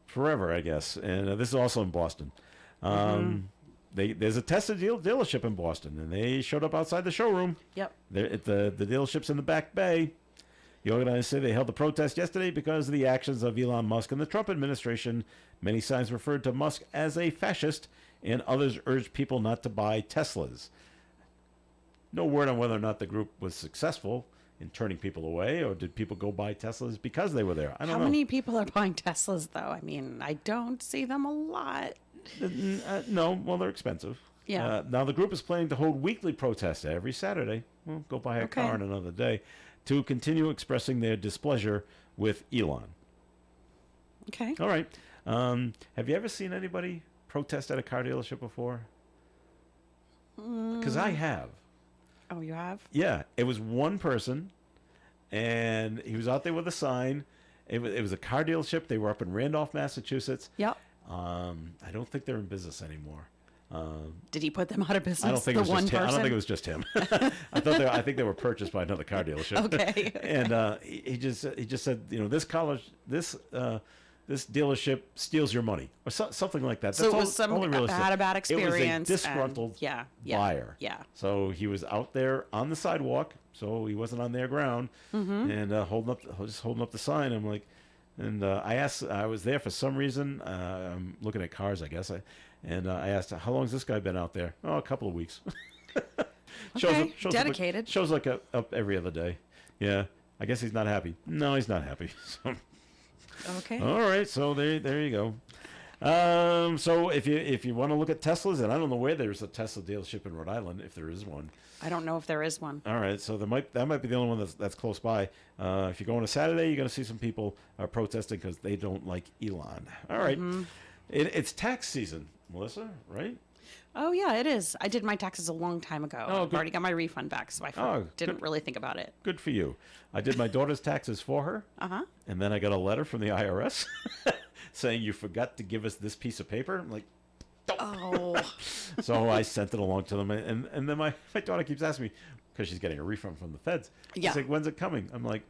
B: forever, I guess. And this is also in Boston. There's a Tesla dealership in Boston, and they showed up outside the showroom.
C: Yep.
B: The dealership's in the back bay. The organizers say they held the protest yesterday because of the actions of Elon Musk and the Trump administration. Many signs referred to Musk as a fascist, and others urged people not to buy Teslas. No word on whether or not the group was successful in turning people away, or did people go buy Teslas because they were there? I don't know.
C: How many people are buying Teslas, though? I mean, I don't see them a lot.
B: No, well, they're expensive.
C: Yeah.
B: Now, the group is planning to hold weekly protests every Saturday. Well, go buy a car on another day to continue expressing their displeasure with Elon.
C: Okay.
B: All right. Have you ever seen anybody protest at a car dealership before? Because I have.
C: Oh, you have?
B: Yeah. It was one person, and he was out there with a sign. It was a car dealership. They were up in Randolph, Massachusetts.
C: Yep.
B: I don't think they're in business anymore.
C: Did he put them out of business?
B: I don't think it was just him. I don't think it
C: person?
B: was just him. I think they were purchased by another car dealership.
C: Okay.
B: And he just said, this dealership steals your money, or something like that.
C: So
B: That's
C: it was
B: all he really
C: had
B: said.
C: a bad experience.
B: It was a disgruntled buyer.
C: Yeah.
B: So he was out there on the sidewalk, so he wasn't on their ground, and holding up the sign. I'm like, and I was there for some reason. I'm looking at cars, I guess. I asked, how long has this guy been out there? Oh, a couple of weeks.
C: Okay, dedicated.
B: Shows like up every other day. Yeah, I guess he's not happy. No, he's not happy. So.
C: Okay.
B: All right, so there you go. So if you want to look at Teslas, and I don't know where there's a Tesla dealership in Rhode Island, if there is one.
C: I don't know if there is one.
B: All right, so that might be the only one that's close by. If you go on a Saturday, you're going to see some people protesting because they don't like Elon. All right, it's tax season, Melissa, right?
C: Oh yeah, it is. I did my taxes a long time ago.
B: Oh,
C: I've already got my refund back, so I didn't really think about it.
B: Good for you. I did my daughter's taxes for her, and then I got a letter from the IRS saying you forgot to give us this piece of paper. I'm like,
C: oh.
B: So I sent it along to them, and then my daughter keeps asking me, because she's getting a refund from the feds.
C: Yeah.
B: She's like, when's it coming? I'm like,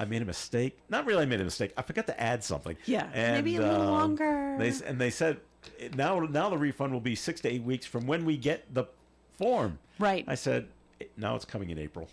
B: I made a mistake. Not really, I made a mistake. I forgot to add something.
C: Yeah,
B: and,
C: maybe a little longer.
B: They said now the refund will be 6 to 8 weeks from when we get the form.
C: Right.
B: I said now it's coming in April.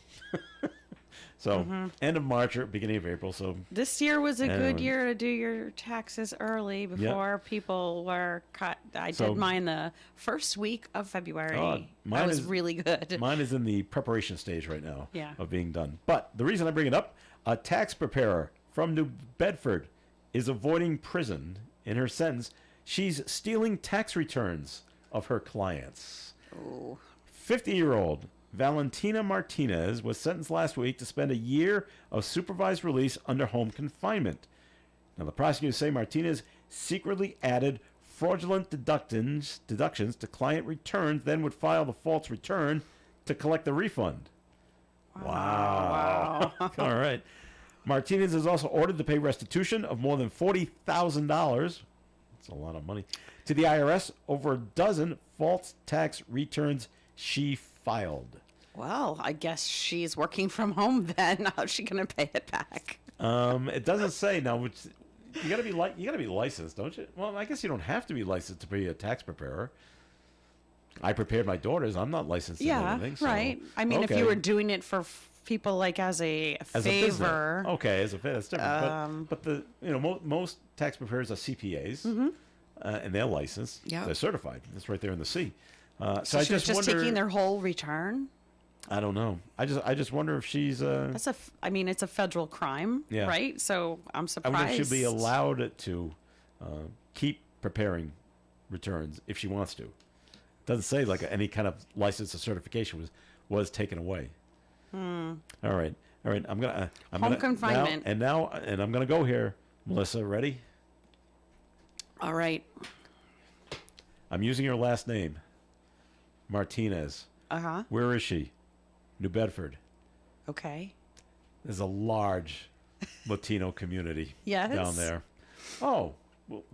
B: So end of March or beginning of April. So
C: this year was a good year to do your taxes early before people were cut. I did mine the first week of February. That was really good.
B: Mine is in the preparation stage right now of being done. But the reason I bring it up, a tax preparer from New Bedford is avoiding prison. In her sentence, she's stealing tax returns of her clients. 50-year-old Valentina Martinez was sentenced last week to spend a year of supervised release under home confinement. Now, the prosecutors say Martinez secretly added fraudulent deductions to client returns, then would file the false return to collect the refund. Wow. All right. Martinez is also ordered to pay restitution of more than $40,000. That's a lot of money. To the IRS over a dozen false tax returns she filed.
C: Well, I guess she's working from home then. How's she going to pay it back?
B: It doesn't say now. Which you got to be licensed, don't you? Well, I guess you don't have to be licensed to be a tax preparer. I prepared my daughters. I'm not licensed in anything. So.
C: Right. I mean, if you were doing it for people like as a favor.
B: As a favor, that's different. But the most tax preparers are CPAs, and they're licensed.
C: Yeah.
B: They're certified. That's right there in the C.
C: So
B: I
C: she was just
B: wonder,
C: taking their whole return.
B: I don't know. I just wonder if she's.
C: I mean, it's a federal crime, right? So I'm surprised.
B: I wonder if she'll be allowed to keep preparing returns if she wants to. Doesn't say like any kind of license or certification was taken away. All right. I'm gonna
C: confinement.
B: Now I'm gonna go here. Melissa, ready?
C: All right.
B: I'm using her last name. Martinez. Where is she? New Bedford.
C: Okay.
B: There's a large Latino community
C: yes.
B: down there. Oh,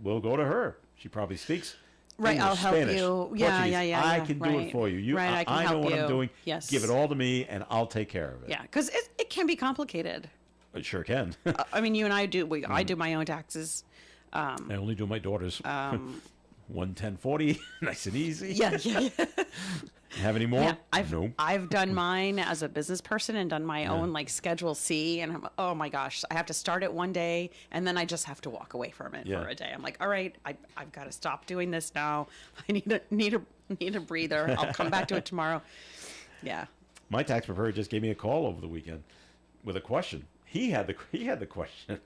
B: we'll go to her. She probably speaks
C: Right,
B: English,
C: I'll help
B: Spanish,
C: you. Yeah,
B: Portuguese. I can do it for you.
C: I can
B: I know
C: help
B: what
C: you.
B: I'm doing.
C: Yes.
B: Give it all to me, and I'll take care of it.
C: Yeah, because it can be complicated.
B: It sure can.
C: I mean, you and I do. I do my own taxes.
B: I only do my daughter's. 11040, nice and easy.
C: Yeah.
B: Have any more?
C: Yeah, I've done mine as a business person and done my own like Schedule C, and I'm, oh my gosh, I have to start it one day and then I just have to walk away from it for a day. I'm like, all right, I've got to stop doing this now. I need a breather. I'll come back to it tomorrow. Yeah.
B: My tax preparer just gave me a call over the weekend with a question. He had the question.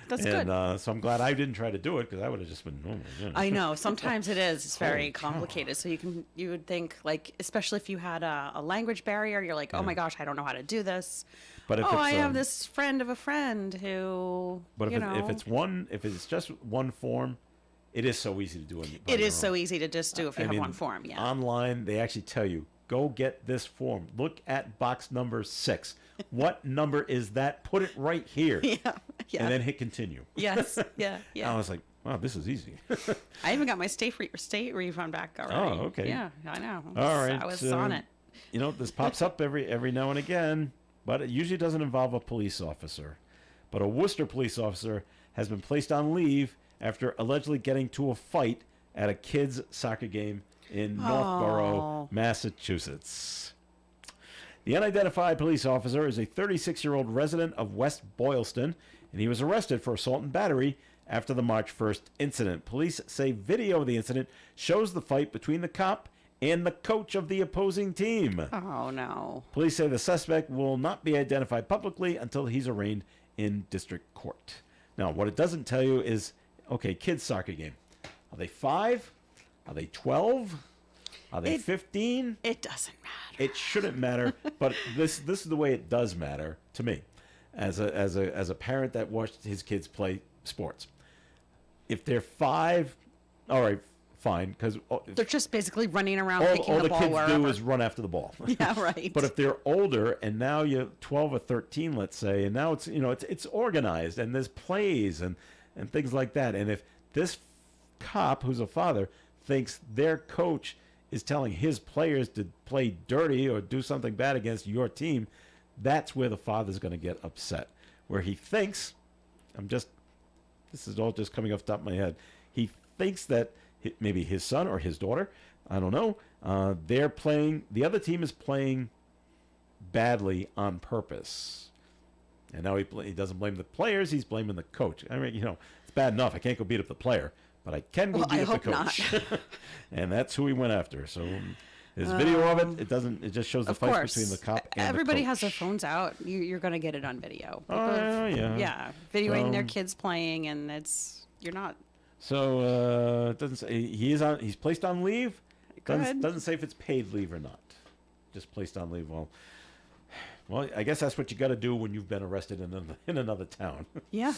C: That's good.
B: So I'm glad I didn't try to do it because I would have just been.
C: I know. Sometimes it is. It's very complicated. So you would think like, especially if you had a language barrier, you're like, oh my gosh, I don't know how to do this.
B: But if
C: I have this friend of a friend who.
B: But if it's just one form, it is so easy to do it.
C: It is so easy to just do if you have one form. Yeah.
B: Online, they actually tell you, go get this form. Look at box number 6. What number is that? Put it right here. Yeah. And then hit continue.
C: Yes. Yeah.
B: I was like, wow, this is easy.
C: I even got my state refund back already.
B: Oh, okay.
C: Yeah, I know.
B: All right.
C: I was on it.
B: This pops up every now and again, but it usually doesn't involve a police officer. But a Worcester police officer has been placed on leave after allegedly getting to a fight at a kids' soccer game in Northborough, Massachusetts. The unidentified police officer is a 36-year-old resident of West Boylston, and he was arrested for assault and battery after the March 1st incident. Police say video of the incident shows the fight between the cop and the coach of the opposing team.
C: Oh, no.
B: Police say the suspect will not be identified publicly until he's arraigned in district court. Now, what it doesn't tell you is, okay, kids' soccer game. Are they 5? Are they 12? Are they 15?
C: It doesn't matter.
B: It shouldn't matter, but this is the way it does matter to me, as a parent that watched his kids play sports. If they're 5, all right, fine, because
C: they're just basically running around kicking
B: all
C: the ball
B: kids
C: wherever.
B: do is run after the ball.
C: Yeah, right.
B: But if they're older, and now you're 12 or 13, let's say, and now it's organized and there's plays and things like that, and if this cop who's a father thinks their coach is telling his players to play dirty or do something bad against your team, that's where the father's going to get upset. where he thinks, this is all just coming off the top of my head. He thinks that maybe his son or his daughter, I don't know, the other team is playing badly on purpose. And now he doesn't blame the players, he's blaming the coach. I mean, it's bad enough. I can't go beat up the player, but I can go beat up the coach. And that's who he went after. So there's video of it. It just shows the fight between the cop and
C: everybody
B: the coach.
C: has their phones out. You're going to get it on video.
B: Yeah.
C: Videoing their kids playing, and you're not.
B: So it doesn't say he's placed on leave.
C: Good.
B: Doesn't say if it's paid leave or not. Just placed on leave. Well, I guess that's what you got to do when you've been arrested in another town.
C: Yeah.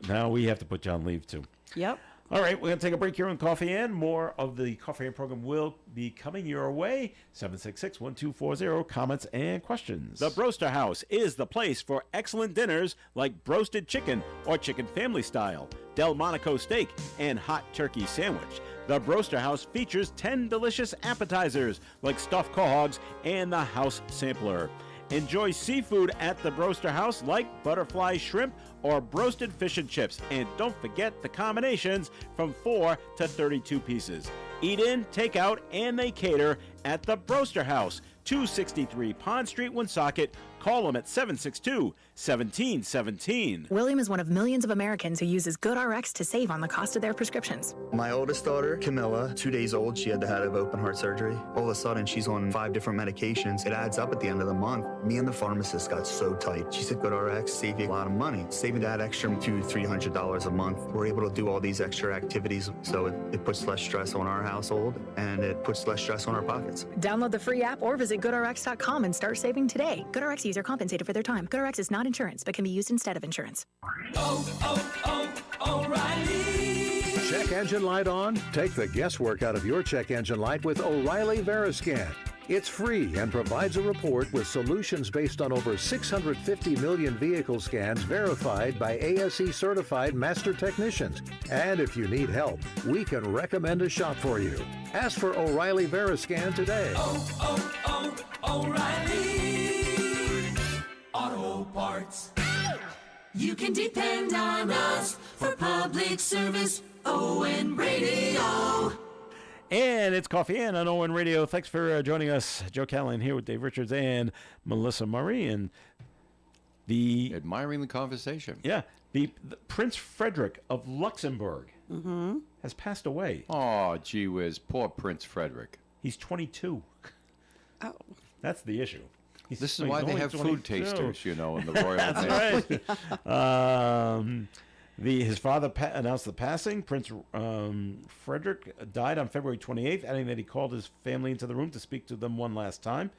B: Now we have to put you on leave too.
C: Yep.
B: All right, we're going to take a break here on Coffee and more of the Coffee and program will be coming your way. 766-1240, comments and questions.
D: The Broaster House is the place for excellent dinners like broasted chicken or chicken family style, Delmonico steak, and hot turkey sandwich. The Broaster House features 10 delicious appetizers like stuffed quahogs and the house sampler. Enjoy seafood at the Broaster House like butterfly shrimp or broasted fish and chips. And don't forget the combinations from 4 to 32 pieces. Eat in, take out, and they cater at the Broaster House, 263 Pond Street, Woonsocket. Call them at 762-1717.
K: William is one of millions of Americans who uses GoodRx to save on the cost of their prescriptions.
L: My oldest daughter, Camilla, 2 days old, she had to have open heart surgery. All of a sudden, she's on 5 different medications. It adds up at the end of the month. Me and the pharmacist got so tight. She said, GoodRx save you a lot of money. Saving that extra $200-300 a month. We're able to do all these extra activities, so it puts less stress on our household, and it puts less stress on our pockets.
K: Download the free app or visit GoodRx.com and start saving today. GoodRx user compensated for their time. GoodRx is not insurance, but can be used instead of insurance.
M: O'Reilly. Check engine light on? Take the guesswork out of your check engine light with O'Reilly Veriscan. It's free and provides a report with solutions based on over 650 million vehicle scans verified by ASE certified master technicians. And if you need help, we can recommend a shop for you. Ask for O'Reilly Veriscan today.
N: O'Reilly Auto Parts. You can depend on us for public service. ON Radio.
B: And it's Coffee and on ON Radio. Thanks for joining us. Joe Callahan here with Dave Richards and Melissa Murray. And
A: admiring the conversation.
B: Yeah. The Prince Frederick of Luxembourg has passed away.
A: Oh, gee whiz. Poor Prince Frederick.
B: He's 22.
C: Oh.
B: That's the issue.
A: This is why they have
B: 22.
A: food tasters, in the royal
B: That's
A: family.
B: Right. His father announced the passing. Prince Frederick died on February 28th, adding that he called his family into the room to speak to them one last time.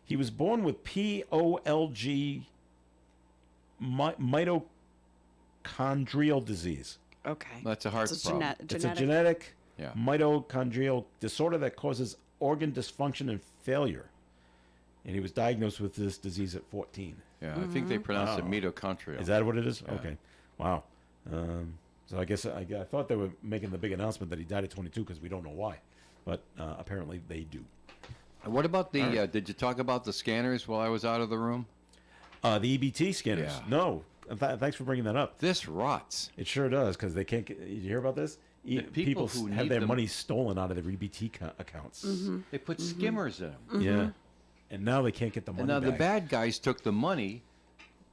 B: He was born with POLG, mitochondrial disease.
C: Okay.
A: That's a heart problem.
B: It's a genetic mitochondrial disorder that causes organ dysfunction and failure. And he was diagnosed with this disease at 14.
A: Yeah, I think they pronounce it mitochondrial.
B: Is that what it is?
A: Yeah.
B: Okay. Wow. So I guess I thought they were making the big announcement that he died at 22 because we don't know why. But apparently they do.
A: What about the, did you talk about the scanners while I was out of the room?
B: The EBT scanners.
A: Yeah.
B: No. Thanks for bringing that up.
A: This rots.
B: It sure does because they can't get, you hear about this? People
A: who
B: have
A: need
B: their
A: them-
B: money stolen out of their EBT accounts.
A: They put skimmers in them.
B: Yeah. And now they can't get the money
A: And now the
B: back.
A: bad guys took the money,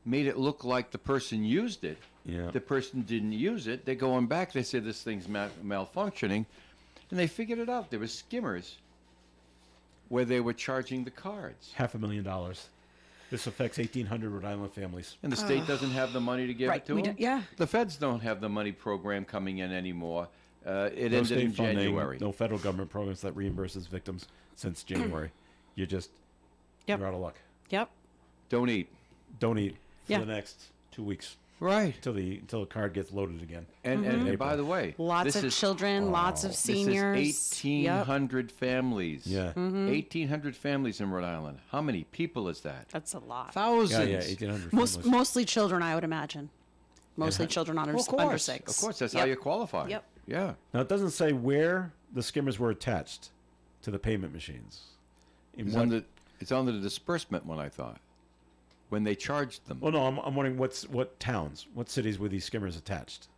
A: made it look like the person used it.
B: Yeah.
A: The person didn't use it. They're going back. They say this thing's malfunctioning. And they figured it out. There were skimmers where they were charging the cards.
B: $500,000. This affects 1,800 Rhode Island families.
A: And the state doesn't have the money to give
C: Right,
A: it to
C: we
A: them?
C: don't- yeah.
A: The feds don't have the money program coming in anymore. It
B: No
A: ended
B: state
A: in
B: funding,
A: January.
B: no federal government programs that reimburses victims since January. You're
C: Yep.
B: out of luck.
C: Yep.
A: Don't eat.
B: Don't eat for
C: Yeah.
B: the next 2 weeks
A: Right.
B: until the card gets loaded again.
A: And by the way,
C: Lots
A: this
C: of
A: is,
C: children, lots of seniors.
A: This is 1,800 families.
B: Yeah.
A: 1,800 families in Rhode Island. How many people is that?
C: That's a lot.
A: Thousands.
B: Yeah, 1,800 families.
C: Mostly children, I would imagine. Mostly children under,
A: Well, of course.
C: under 6.
A: Of course, that's
C: Yep.
A: how you qualify.
C: Yep.
A: Yeah.
B: Now, it doesn't say where the skimmers were attached to the payment machines. In
A: It's
B: what-
A: on the disbursement one, I thought. when they charged them.
B: Well, no, I'm wondering what towns, what cities were these skimmers attached?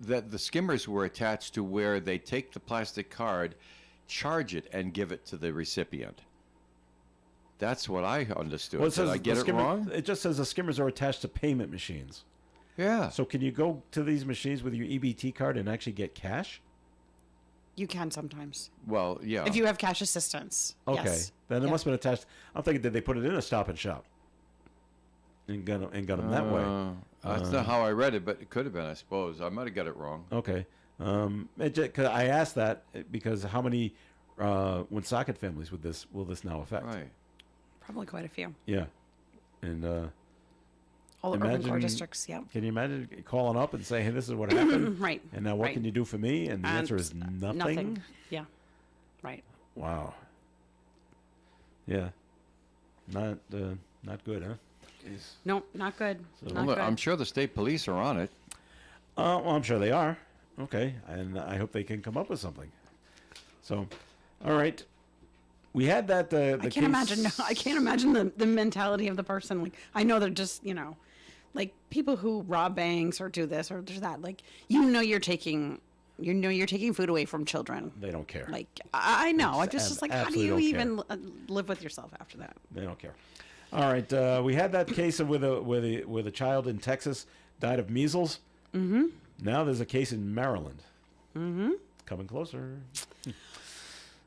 A: That the skimmers were attached to where they take the plastic card, charge it, and give it to the recipient. That's what I understood.
B: Well, it says
A: Did I get it wrong?
B: It just says the skimmers are attached to payment machines.
A: Yeah.
B: So can you go to these machines with your EBT card and actually get cash?
C: You can sometimes.
A: Well, yeah.
C: If you have cash assistance.
B: Okay.
C: Yes.
B: Then it must have been attached. I'm thinking, did they put it in a Stop and Shop? And got them that way.
A: That's not how I read it, but it could have been, I suppose. I might have got it wrong.
B: Okay. 'Cause I asked that because how many Woonsocket families will this now affect?
A: Right.
C: Probably quite a few.
B: Yeah. And
C: all urban core districts, yeah.
B: Can you imagine calling up and saying, hey, this is what happened?
C: Right.
B: And now what
C: right.
B: can you do for me? And the answer is nothing.
C: Yeah. Right.
B: Wow. Yeah. Not good, huh? Jeez.
C: No, not good.
B: So,
C: Not
A: Well,
C: good.
A: I'm sure the state police are on it.
B: Well, I'm sure they are. Okay. And I hope they can come up with something. So, all right. We had that.
C: I can't imagine. I can't imagine the mentality of the person. Like, I know they're just, like people who rob banks or do this or do that. Like, you're taking food away from children.
B: They don't care.
C: Like, I know. I just like, how do you
B: absolutely
C: even live with yourself after that?
B: They don't care. All right. We had that case of with a child in Texas died of measles.
C: Mm-hmm.
B: Now there's a case in Maryland.
C: Mm-hmm.
B: Coming closer.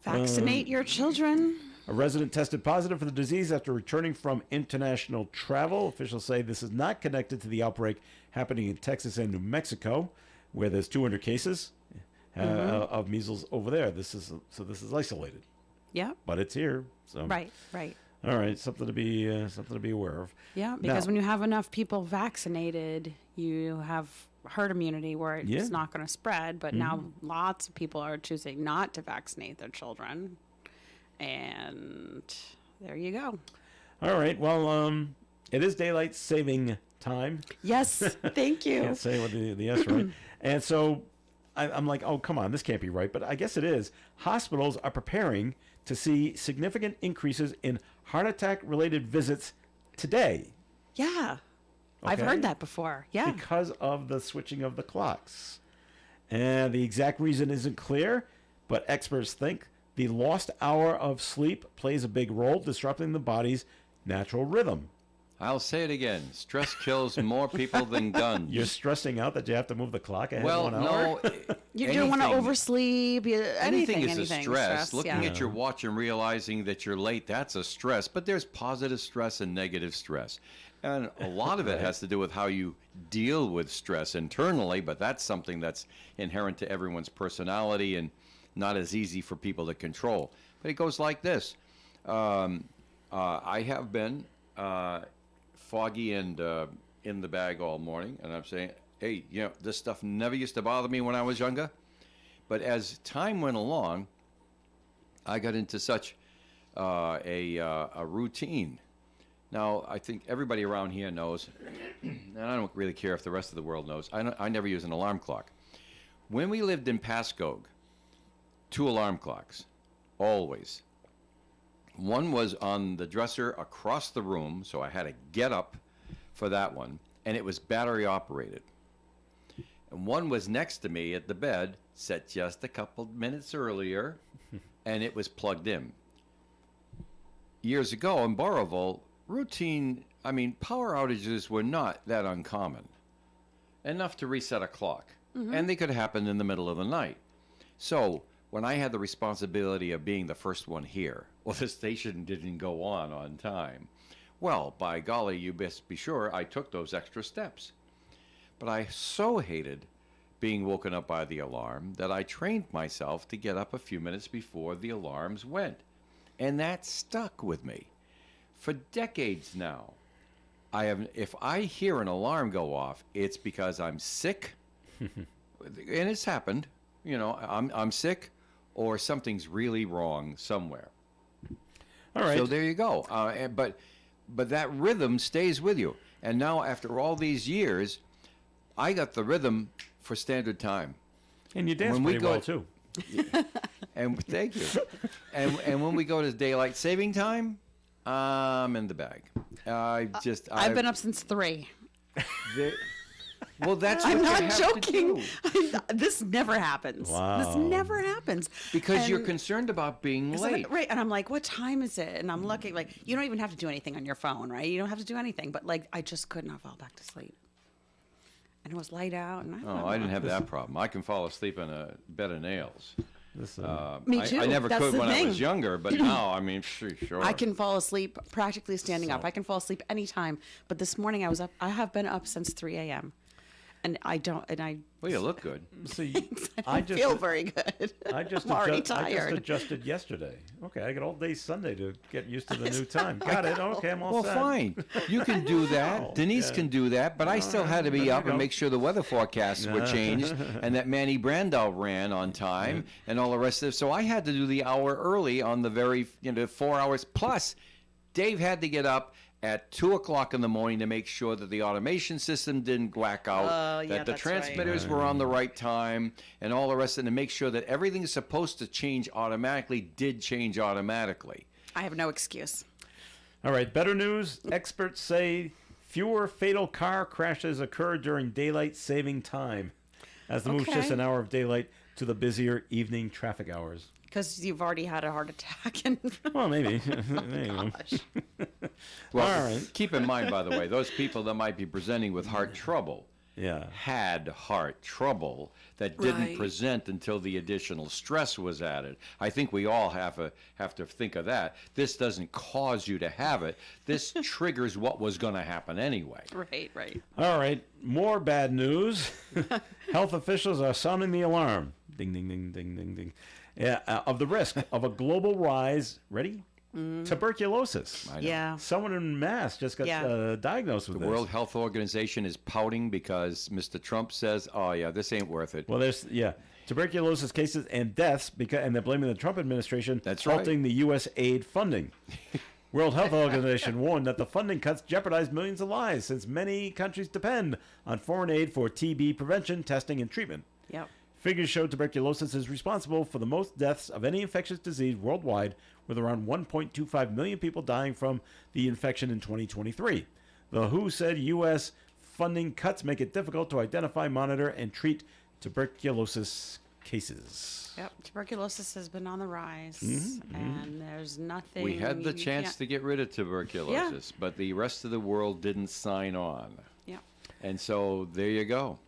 C: Vaccinate your children.
B: A resident tested positive for the disease after returning from international travel. Officials say this is not connected to the outbreak happening in Texas and New Mexico, where there's 200 cases of measles over there. This is isolated.
C: Yeah.
B: But it's here. So
C: Right.
B: All right, something to be aware of.
C: Yeah, because when you have enough people vaccinated, you have herd immunity where it's not going to spread. But now lots of people are choosing not to vaccinate their children, and there you go.
B: All right, well, it is daylight saving time.
C: Yes, thank you.
B: Can't say what the S right. And so I'm like, oh, come on, this can't be right. But I guess it is. Hospitals are preparing to see significant increases in heart attack related visits today.
C: Yeah. I've heard that before. Yeah.
B: Because of the switching of the clocks. And the exact reason isn't clear, but experts think the lost hour of sleep plays a big role, disrupting the body's natural rhythm.
A: I'll say it again. Stress kills more people than guns.
B: You're stressing out that you have to move the clock ahead 1 hour?
A: No.
C: You don't want to oversleep.
A: Anything is a stress. Looking
C: yeah.
A: at your watch and realizing that you're late, that's a stress. But there's positive stress and negative stress. And a lot of it has to do with how you deal with stress internally, but that's something that's inherent to everyone's personality and not as easy for people to control. But it goes like this. I have been foggy and in the bag all morning, and I'm saying, hey, this stuff never used to bother me when I was younger. But as time went along, I got into such a routine. Now, I think everybody around here knows, and I don't really care if the rest of the world knows, I never use an alarm clock. When we lived in Pascoag, 2 alarm clocks, always. One was on the dresser across the room, so I had to get up for that one, and it was battery operated. And one was next to me at the bed, set just a couple minutes earlier, and it was plugged in. Years ago in Burrillville, power outages were not that uncommon. Enough to reset a clock. Mm-hmm. And they could happen in the middle of the night. So when I had the responsibility of being the first one here, the station didn't go on time. Well, by golly, you best be sure I took those extra steps. But I so hated being woken up by the alarm that I trained myself to get up a few minutes before the alarms went. And that stuck with me. For decades now, if I hear an alarm go off, it's because I'm sick, and it's happened. I'm sick, or something's really wrong somewhere.
B: All right.
A: So there you go. But that rhythm stays with you. And now, after all these years, I got the rhythm for standard time.
B: And you dance pretty well too.
A: And thank you. And when we go to daylight saving time, I'm in the bag.
C: I've been up since 3.
A: Well, that's what
C: I'm
A: you
C: not
A: have
C: joking.
A: to do.
C: This never happens.
B: Wow.
C: This never happens.
A: Because you're
C: And-
A: concerned about being late.
C: Right. And I'm like, what time is it? And I'm looking, like, you don't even have to do anything on your phone, right? You don't have to do anything. But, like, I just could not fall back to sleep. And it was light out. And
A: I didn't have that problem. I can fall asleep in a bed of nails.
C: Me too.
A: I never
C: That's
A: could
C: the
A: when I was
C: thing.
A: younger, but now, I mean, sure.
C: I can fall asleep practically standing up. I can fall asleep anytime. But this morning I was up. I have been up since 3 a.m. And I don't. And I.
A: Well, you look good.
B: See,
C: I don't feel very good.
B: I just
C: I'm already
B: I just
C: tired.
B: adjusted yesterday. Okay, I got all day Sunday to get used to the new time. Got it. Okay, I'm all
A: Well,
B: set.
A: fine. You can do that.
B: know.
A: Denise
B: Yeah.
A: can do that, but I still had to
B: there
A: be
B: you
A: up and
B: go.
A: make sure the weather forecasts were changed and that Manny Brandau ran on time and all the rest of it. So I had to do the hour early on the very, 4 hours. Plus, Dave had to get up at 2 o'clock in the morning to make sure that the automation system didn't whack out,
C: Oh, yeah,
A: that the
C: that's right.
A: transmitters were on the right time, and all the rest of it, to make sure that everything is supposed to change automatically did change automatically.
C: I have no excuse.
B: All right, better news. Experts say fewer fatal car crashes occur during daylight saving time as the move shifts
C: Okay.
B: an hour of daylight to the busier evening traffic hours.
C: Because you've already had a heart attack. And
B: Well, maybe. There you go.
A: Well,
B: All right.
A: keep in mind, by the way, those people that might be presenting with heart trouble
B: Yeah.
A: had heart trouble that didn't
C: Right.
A: present until the additional stress was added. I think we all have to think of that. This doesn't cause you to have it. This triggers what was going to happen anyway.
C: right.
B: All right, more bad news. Health officials are sounding the alarm. Ding, ding, ding, ding, ding, ding. Yeah, of the risk of a global rise. Ready? Tuberculosis.
A: I know.
C: Yeah.
B: Someone in Mass just got
C: Yeah.
B: diagnosed with
A: The
B: this.
A: World Health Organization is pouting because Mr. Trump says, "Oh yeah, this ain't worth it."
B: Well, there's tuberculosis cases and deaths and they're blaming the Trump administration.
A: That's right.
B: halting the U.S. aid funding. World Health Organization warned that the funding cuts jeopardize millions of lives since many countries depend on foreign aid for TB prevention, testing, and treatment.
C: Yep.
B: Figures show tuberculosis is responsible for the most deaths of any infectious disease worldwide, with around 1.25 million people dying from the infection in 2023. The WHO said U.S. funding cuts make it difficult to identify, monitor, and treat tuberculosis cases.
C: Yep. Tuberculosis has been on the rise. And there's nothing.
A: We had the
C: you
A: chance
C: can't-
A: to get rid of tuberculosis, but the rest of the world didn't sign on.
C: Yeah.
A: And so there you go.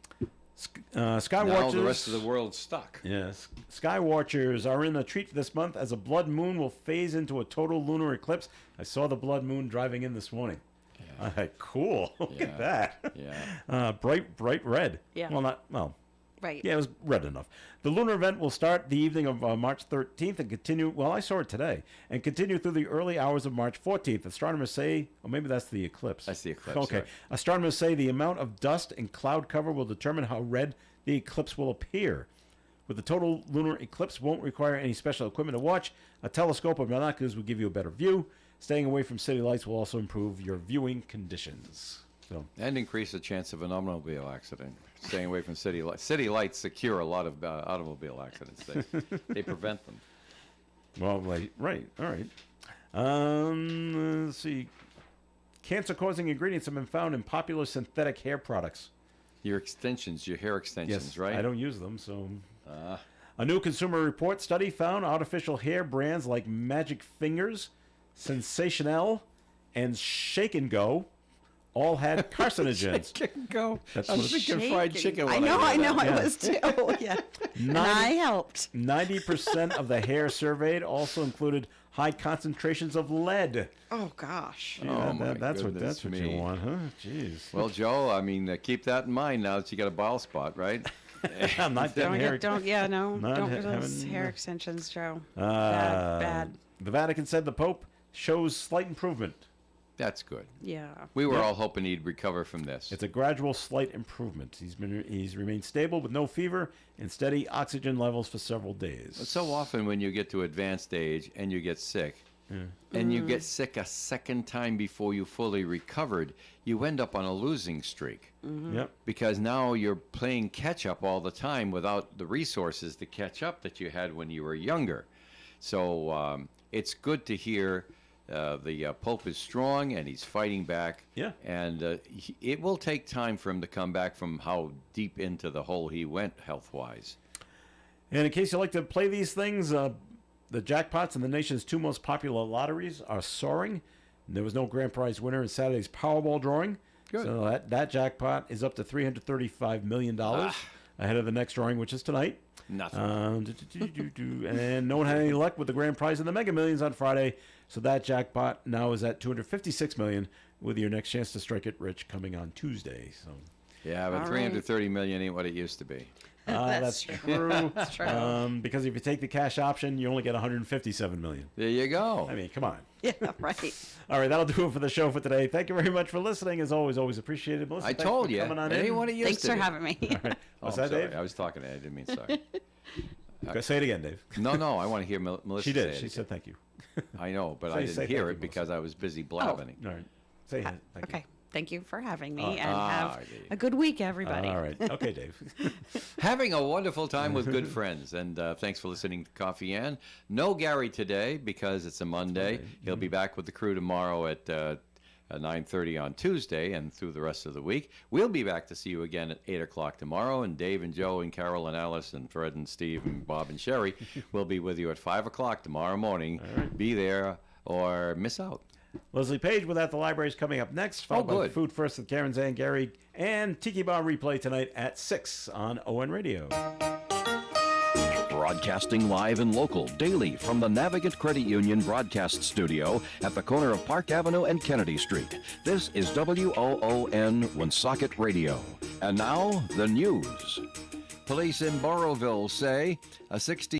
B: Sky
A: Now
B: Watchers.
A: the rest of the world's stuck.
B: Yes. Sky Watchers are in a treat this month as a blood moon will phase into a total lunar eclipse. I saw the blood moon driving in this morning. Cool. Look at that.
A: Yeah.
B: Bright red.
C: Yeah.
B: Well,
C: Right.
B: yeah, it was red enough. The lunar event will start the evening of March 13th and continue, well, I saw it today, and continue through the early hours of March 14th. Astronomers say, or maybe that's the eclipse.
A: That's the eclipse,
B: Okay.
A: right.
B: Astronomers say the amount of dust and cloud cover will determine how red the eclipse will appear. With the total lunar eclipse won't require any special equipment to watch. A telescope or binoculars will give you a better view. Staying away from city lights will also improve your viewing conditions. So,
A: And increase the chance of an automobile accident. Staying away from city lights. City lights secure a lot of automobile accidents. They prevent them.
B: well, right. All right. Let's see. Cancer-causing ingredients have been found in popular synthetic hair products.
A: Your hair extensions, right?
B: I don't use them, so. A new Consumer Report study found artificial hair brands like Magic Fingers, Sensational, and Shake and Go all had carcinogens.
A: Go.
B: That's
A: I'm
B: what it's-
A: thinking fried chicken.
C: I
A: when
C: know, I
A: hear
C: know,
A: that.
C: I was too. Yeah. And I helped.
B: 90% of the hair surveyed also included high concentrations of lead.
C: Oh gosh.
A: Oh, my
B: That's what
A: goodness
B: you
A: me.
B: want, huh? Jeez.
A: Well, Joe, I mean, keep that in mind now that you got a bald spot, right?
B: I'm not
C: Don't
B: hair.
C: get, don't, yeah, no,
B: Not
C: don't get those
B: having-
C: hair extensions, Joe.
B: Uh,
C: Bad.
B: The Vatican said the Pope shows slight improvement.
A: That's good.
C: Yeah.
A: We were
B: Yeah.
A: all hoping he'd recover from this.
B: It's a gradual, slight improvement. He's remained stable with no fever and steady oxygen levels for several days.
A: So often when you get to advanced age and you get sick, and you get sick a second time before you fully recovered, you end up on a losing streak.
B: Yep.
A: Because now you're playing catch up all the time without the resources to catch up that you had when you were younger. So it's good to hear The Pope is strong, and he's fighting back.
B: Yeah.
A: And it will take time for him to come back from how deep into the hole he went health-wise.
B: And in case you like to play these things, the jackpots in the nation's 2 most popular lotteries are soaring. There was no grand prize winner in Saturday's Powerball drawing.
A: Good.
B: So that jackpot is up to $335 million ahead of the next drawing, which is tonight.
A: Nothing.
B: And no one had any luck with the grand prize in the Mega Millions on Friday. So that jackpot now is at $256 million, with your next chance to strike it rich coming on Tuesday. So
A: yeah, but $330 million ain't what it used to be.
B: That's true.
C: That's true.
B: Because if you take the cash option, you only get $157 million.
A: There you go.
B: I mean, come on.
C: Yeah, right.
B: All right, that'll do it for the show for today. Thank you very much for listening. As always appreciated. Melissa,
A: I
B: thanks
A: told
B: for
A: you.
B: coming on
A: It ain't
B: in.
A: what it used
C: Thanks
A: to
C: for
A: be.
C: having me.
B: All right. Was
A: I'm
B: that
A: sorry.
B: Dave?
A: I was talking. I didn't mean sorry.
B: Okay, say it again, Dave.
A: No, I want to hear Melissa
B: She did.
A: say it
B: She
A: again.
B: said thank you.
A: I know, but
B: Say
A: I
B: thank
A: didn't hear
B: you,
A: it because I was busy
C: Oh.
A: blabbing.
B: All right. Say thank you.
C: Okay. Thank you for having me,
B: Oh,
C: and have
A: there you
C: a good week, everybody.
B: All right. Okay, Dave.
A: Having a wonderful time with good friends, and thanks for listening to Coffee Ann. No Gary today because it's a Monday. He'll be back with the crew tomorrow at 9:30 on Tuesday and through the rest of the week. We'll be back to see you again at 8 o'clock tomorrow, and Dave and Joe and Carol and Alice and Fred and Steve and Bob and Sherry will be with you at 5 o'clock tomorrow morning. Be there or miss out.
B: Leslie Page with At the Library is coming up next, followed by
A: good.
B: Food First with Karen Zan, Gary, and Tiki Bar replay tonight at 6 on ON Radio.
O: Broadcasting live and local daily from the Navigant Credit Union broadcast studio at the corner of Park Avenue and Kennedy Street. This is WOON Woonsocket Radio. And now, the news. Police in Burrowville say a 60